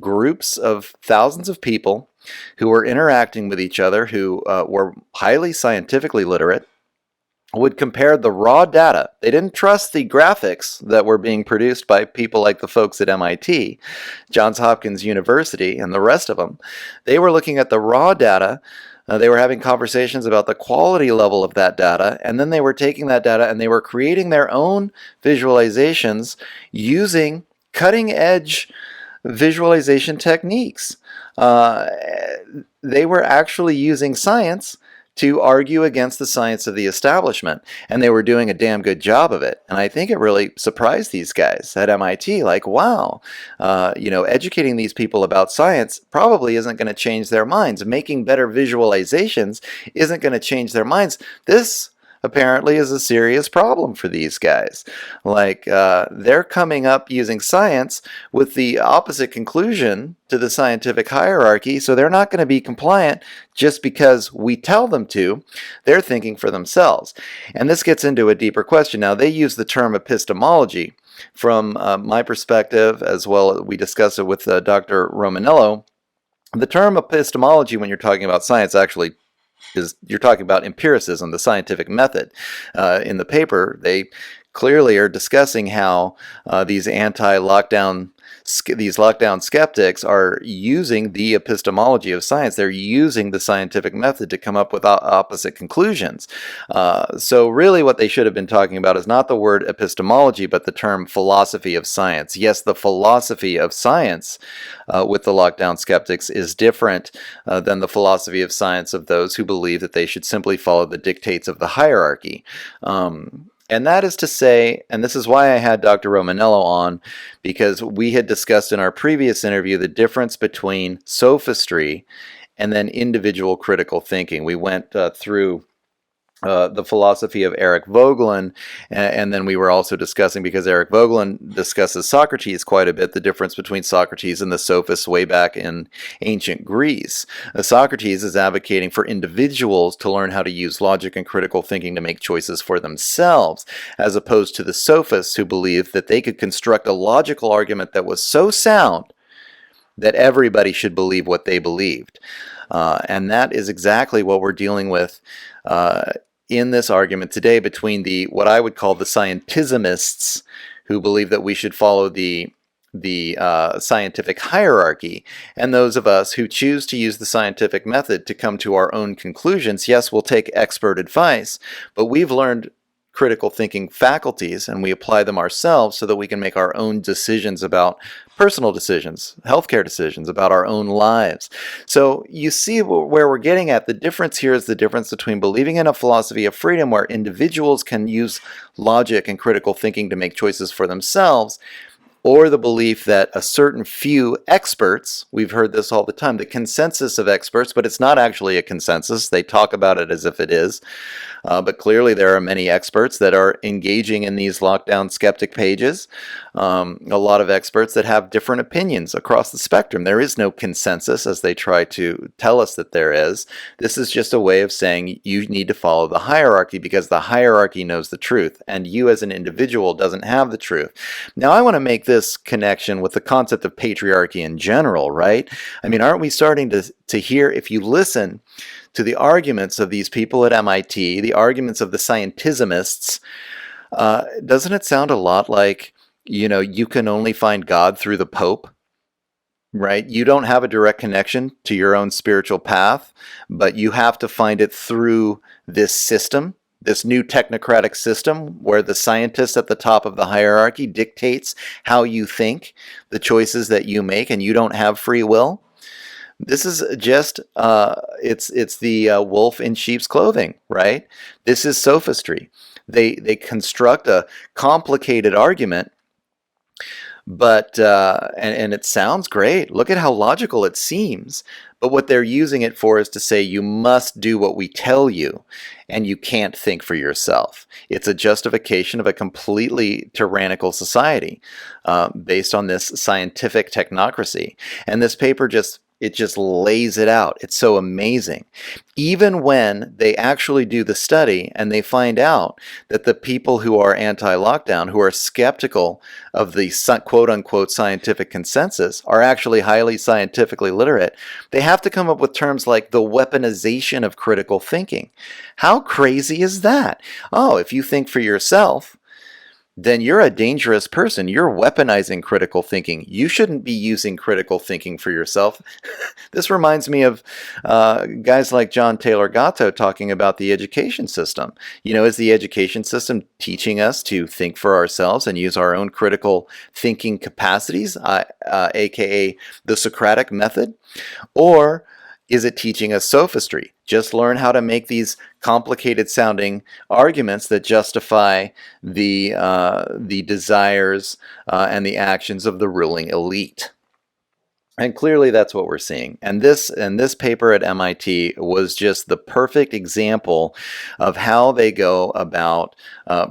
Speaker 1: groups of thousands of people who were interacting with each other, who were highly scientifically literate, would compare the raw data. They didn't trust the graphics that were being produced by people like the folks at MIT, Johns Hopkins University, and the rest of them. They were looking at the raw data. They were having conversations about the quality level of that data, and then they were taking that data and they were creating their own visualizations using cutting-edge visualization techniques. They were actually using science to argue against the science of the establishment, and they were doing a damn good job of it. And I think it really surprised these guys at MIT, like, wow, educating these people about science probably isn't going to change their minds. Making better visualizations isn't going to change their minds. This apparently is a serious problem for these guys. Like, they're coming up using science with the opposite conclusion to the scientific hierarchy, so they're not going to be compliant just because we tell them to. They're thinking for themselves. And this gets into a deeper question. Now, they use the term epistemology. From my perspective, as well, we discussed it with Dr. Romanello. The term epistemology, when you're talking about science, actually is you're talking about empiricism, the scientific method. In the paper, they clearly are discussing how these lockdown skeptics are using the epistemology of science. They're using the scientific method to come up with opposite conclusions. So really what they should have been talking about is not the word epistemology, but the term philosophy of science. Yes, the philosophy of science with the lockdown skeptics is different than the philosophy of science of those who believe that they should simply follow the dictates of the hierarchy. And that is to say, and this is why I had Dr. Romanello on, because we had discussed in our previous interview the difference between sophistry and then individual critical thinking. We went through the philosophy of Eric Voegelin, and then we were also discussing, because Eric Voegelin discusses Socrates quite a bit, the difference between Socrates and the sophists way back in ancient Greece. Socrates is advocating for individuals to learn how to use logic and critical thinking to make choices for themselves, as opposed to the sophists who believed that they could construct a logical argument that was so sound that everybody should believe what they believed. And that is exactly what we're dealing with in this argument today between what I would call the scientismists, who believe that we should follow the scientific hierarchy, and those of us who choose to use the scientific method to come to our own conclusions. Yes, we'll take expert advice, but we've learned critical thinking faculties and we apply them ourselves so that we can make our own decisions about personal decisions, healthcare decisions, about our own lives. So you see where we're getting at. The difference here is the difference between believing in a philosophy of freedom where individuals can use logic and critical thinking to make choices for themselves, or the belief that a certain few experts, we've heard this all the time, the consensus of experts, but it's not actually a consensus. They talk about it as if it is. But clearly there are many experts that are engaging in these lockdown skeptic pages. A lot of experts that have different opinions across the spectrum. There is no consensus, as they try to tell us that there is. This is just a way of saying you need to follow the hierarchy because the hierarchy knows the truth, and you as an individual doesn't have the truth. Now, I want to make this connection with the concept of patriarchy in general, right? I mean, aren't we starting to hear, if you listen to the arguments of these people at MIT, the arguments of the scientismists, doesn't it sound a lot like, you can only find God through the Pope, right? You don't have a direct connection to your own spiritual path, but you have to find it through this system, this new technocratic system where the scientist at the top of the hierarchy dictates how you think, the choices that you make, and you don't have free will. This is just it's the wolf in sheep's clothing, right? This is sophistry. They construct a complicated argument, but and it sounds great. Look at how logical it seems. But what they're using it for is to say you must do what we tell you, and you can't think for yourself. It's a justification of a completely tyrannical society based on this scientific technocracy. And this paper just lays it out. It's so amazing. Even when they actually do the study and they find out that the people who are anti-lockdown, who are skeptical of the quote-unquote scientific consensus, are actually highly scientifically literate, they have to come up with terms like the weaponization of critical thinking. How crazy is that? Oh, if you think for yourself, then you're a dangerous person. You're weaponizing critical thinking. You shouldn't be using critical thinking for yourself. This reminds me of guys like John Taylor Gatto talking about the education system. Is the education system teaching us to think for ourselves and use our own critical thinking capacities, aka the Socratic method? Or is it teaching us sophistry? Just learn how to make these complicated sounding arguments that justify the desires and the actions of the ruling elite. And clearly that's what we're seeing. And this paper at MIT was just the perfect example of how they go about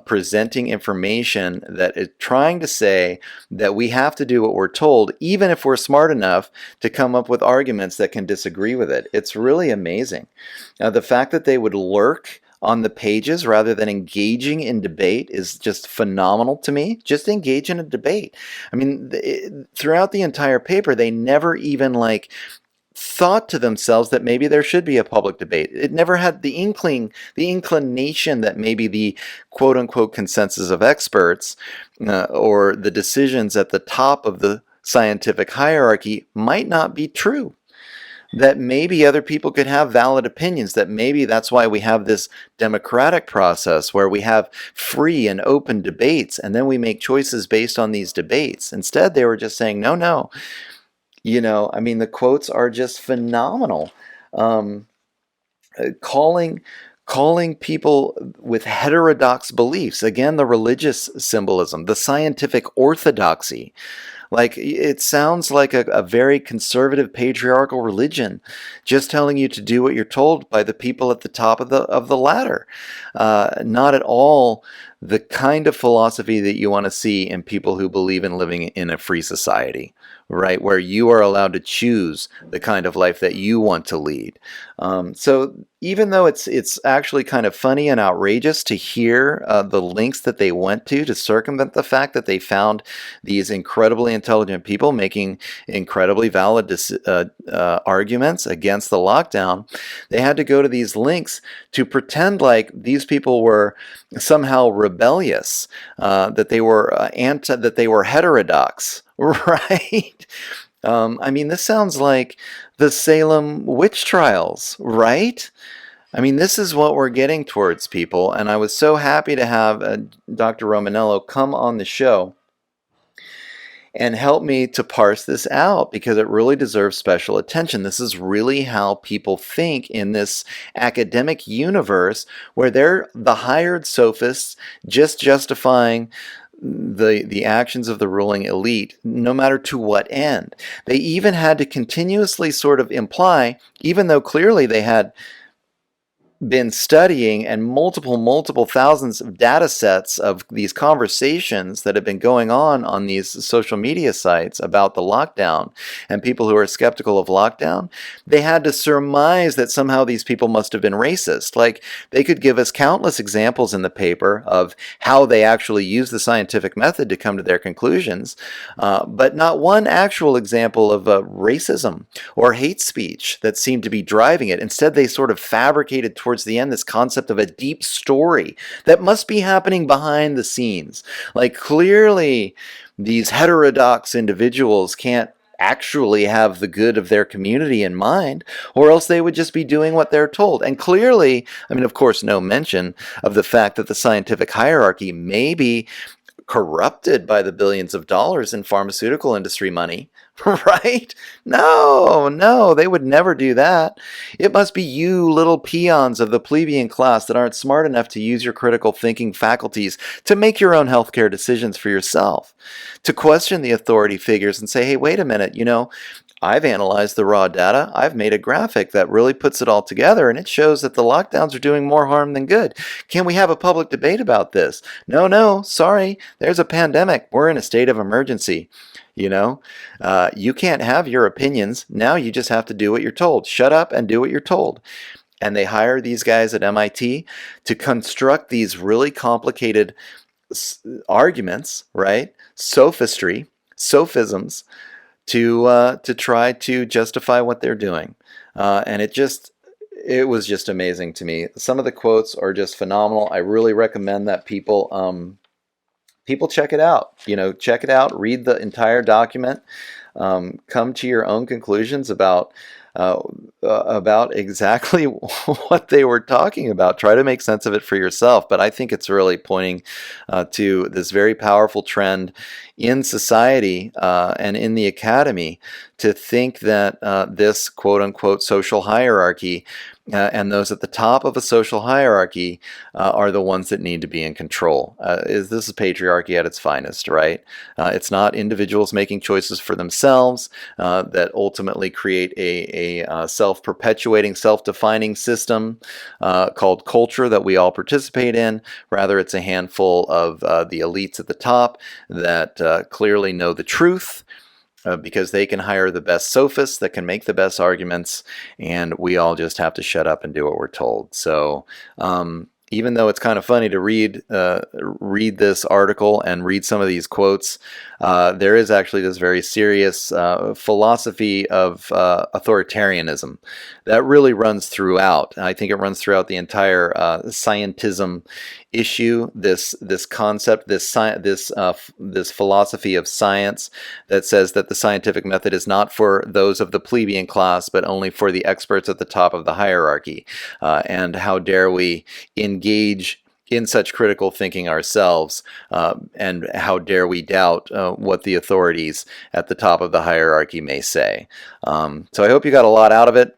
Speaker 1: presenting information that is trying to say that we have to do what we're told, even if we're smart enough to come up with arguments that can disagree with it. It's really amazing. The fact that they would lurk on the pages rather than engaging in debate is just phenomenal to me. Just engage in a debate. I mean, throughout the entire paper, they never even thought to themselves that maybe there should be a public debate. It never had the inclination that maybe the quote-unquote consensus of experts or the decisions at the top of the scientific hierarchy might not be true. That maybe other people could have valid opinions, that maybe that's why we have this democratic process where we have free and open debates and then we make choices based on these debates. Instead, they were just saying, no. The quotes are just phenomenal. Calling people with heterodox beliefs, again, the religious symbolism, the scientific orthodoxy. It sounds like a very conservative patriarchal religion, just telling you to do what you're told by the people at the top of the ladder. Not at all the kind of philosophy that you want to see in people who believe in living in a free society, right? Where you are allowed to choose the kind of life that you want to lead. So even though it's actually kind of funny and outrageous to hear the links that they went to circumvent the fact that they found these incredibly intelligent people making incredibly valid arguments against the lockdown, they had to go to these links to pretend like these people were somehow rebellious, that they were that they were heterodox, right? This sounds like the Salem witch trials, right? This is what we're getting towards, people, and I was so happy to have Dr. Romanello come on the show and help me to parse this out, because it really deserves special attention. This is really how people think in this academic universe where they're the hired sophists just justifying the actions of the ruling elite, no matter to what end. They even had to continuously sort of imply, even though clearly they had been studying and multiple thousands of data sets of these conversations that have been going on these social media sites about the lockdown and people who are skeptical of lockdown, they had to surmise that somehow these people must have been racist. They could give us countless examples in the paper of how they actually use the scientific method to come to their conclusions, but not one actual example of racism or hate speech that seemed to be driving it. Instead, they sort of fabricated towards the end this concept of a deep story that must be happening behind the scenes. Clearly these heterodox individuals can't actually have the good of their community in mind, or else they would just be doing what they're told. And clearly, of course, no mention of the fact that the scientific hierarchy may be corrupted by the billions of dollars in pharmaceutical industry money, right? No, they would never do that. It must be you little peons of the plebeian class that aren't smart enough to use your critical thinking faculties to make your own healthcare decisions for yourself, to question the authority figures and say, hey, wait a minute, I've analyzed the raw data. I've made a graphic that really puts it all together, and it shows that the lockdowns are doing more harm than good. Can we have a public debate about this? No, sorry. There's a pandemic. We're in a state of emergency. You can't have your opinions. Now you just have to do what you're told. Shut up and do what you're told. And they hire these guys at MIT to construct these really complicated arguments, right? Sophistry, sophisms, to try to justify what they're doing. And it was just amazing to me. Some of the quotes are just phenomenal. I really recommend that people check it out. Check it out, read the entire document, come to your own conclusions about exactly what they were talking about. Try to make sense of it for yourself. But I think it's really pointing to this very powerful trend in society and in the academy to think that this quote-unquote social hierarchy and those at the top of a social hierarchy are the ones that need to be in control. This is patriarchy at its finest, right? It's not individuals making choices for themselves that ultimately create a self-perpetuating, self-defining system called culture that we all participate in. Rather, it's a handful of the elites at the top that clearly know the truth, because they can hire the best sophists that can make the best arguments, and we all just have to shut up and do what we're told. So even though it's kind of funny to read this article and read some of these quotes, there is actually this very serious philosophy of authoritarianism that really runs throughout. I think it runs throughout the entire scientism issue. This concept, this philosophy of science that says that the scientific method is not for those of the plebeian class, but only for the experts at the top of the hierarchy. And how dare we engage in such critical thinking ourselves, and how dare we doubt what the authorities at the top of the hierarchy may say. So I hope you got a lot out of it.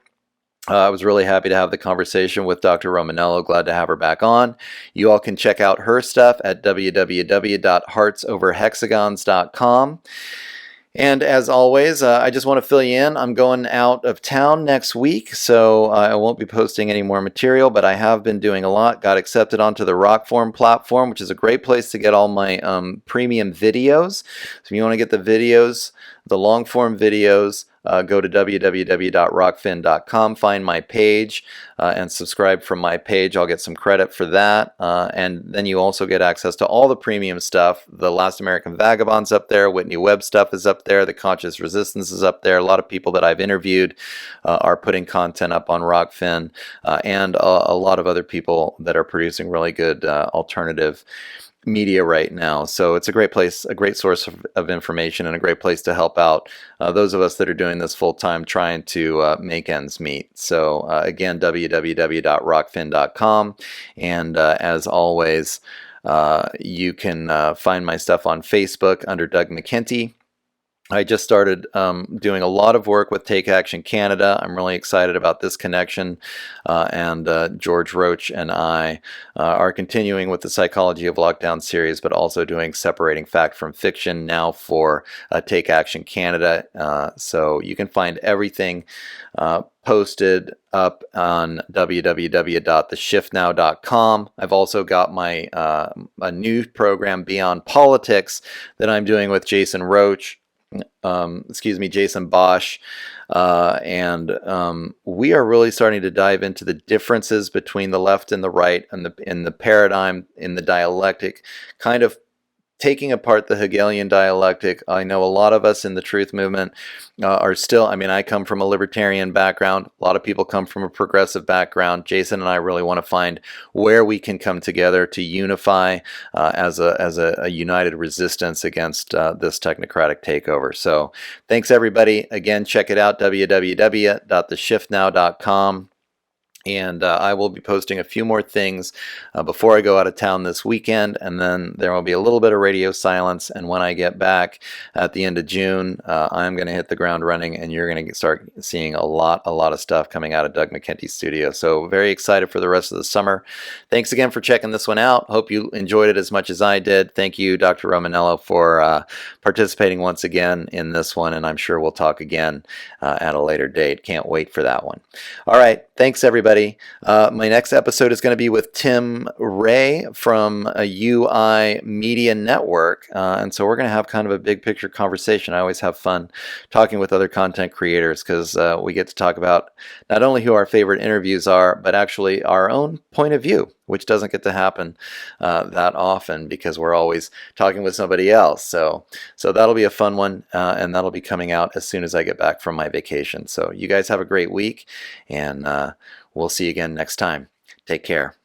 Speaker 1: I was really happy to have the conversation with Dr. Romanello. Glad to have her back on. You all can check out her stuff at www.heartsoverhexagons.com. And as always, I just want to fill you in. I'm going out of town next week, so I won't be posting any more material, but I have been doing a lot. Got accepted onto the Rockform platform, which is a great place to get all my premium videos. So if you want to get the videos, the long-form videos, go to www.rockfin.com, find my page, and subscribe from my page. I'll get some credit for that. And then you also get access to all the premium stuff. The Last American Vagabond's up there. Whitney Webb stuff is up there. The Conscious Resistance is up there. A lot of people that I've interviewed are putting content up on Rockfin, and a lot of other people that are producing really good alternative media right now. So it's a great place, a great source of information, and a great place to help out those of us that are doing this full time, trying to make ends meet. So again, www.rockfin.com. And as always, you can find my stuff on Facebook under Doug McKenty. I just started doing a lot of work with Take Action Canada. I'm really excited about this connection, and George Roach and I are continuing with the Psychology of Lockdown series, but also doing Separating Fact from Fiction now for Take Action Canada. So you can find everything posted up on www.theshiftnow.com. I've also got my a new program, Beyond Politics, that I'm doing with Jason Bosch, and we are really starting to dive into the differences between the left and the right, and in the paradigm, in the dialectic, kind of taking apart the Hegelian dialectic. I know a lot of us in the truth movement are still, I come from a libertarian background. A lot of people come from a progressive background. Jason and I really want to find where we can come together to unify as a united resistance against this technocratic takeover. So thanks everybody. Again, check it out, www.theshiftnow.com. And I will be posting a few more things before I go out of town this weekend, and then there will be a little bit of radio silence. And when I get back at the end of June, I'm going to hit the ground running, and you're going to start seeing a lot of stuff coming out of Doug McKenty's studio. So very excited for the rest of the summer. Thanks again for checking this one out. Hope you enjoyed it as much as I did. Thank you, Dr. Romanello, for participating once again in this one, and I'm sure we'll talk again at a later date. Can't wait for that one. All right. Thanks, everybody. My next episode is going to be with Tim Ray from a UI Media Network. And so we're going to have kind of a big picture conversation. I always have fun talking with other content creators because we get to talk about not only who our favorite interviews are, but actually our own point of view, which doesn't get to happen that often because we're always talking with somebody else. So that'll be a fun one, and that'll be coming out as soon as I get back from my vacation. So you guys have a great week, and we'll see you again next time. Take care.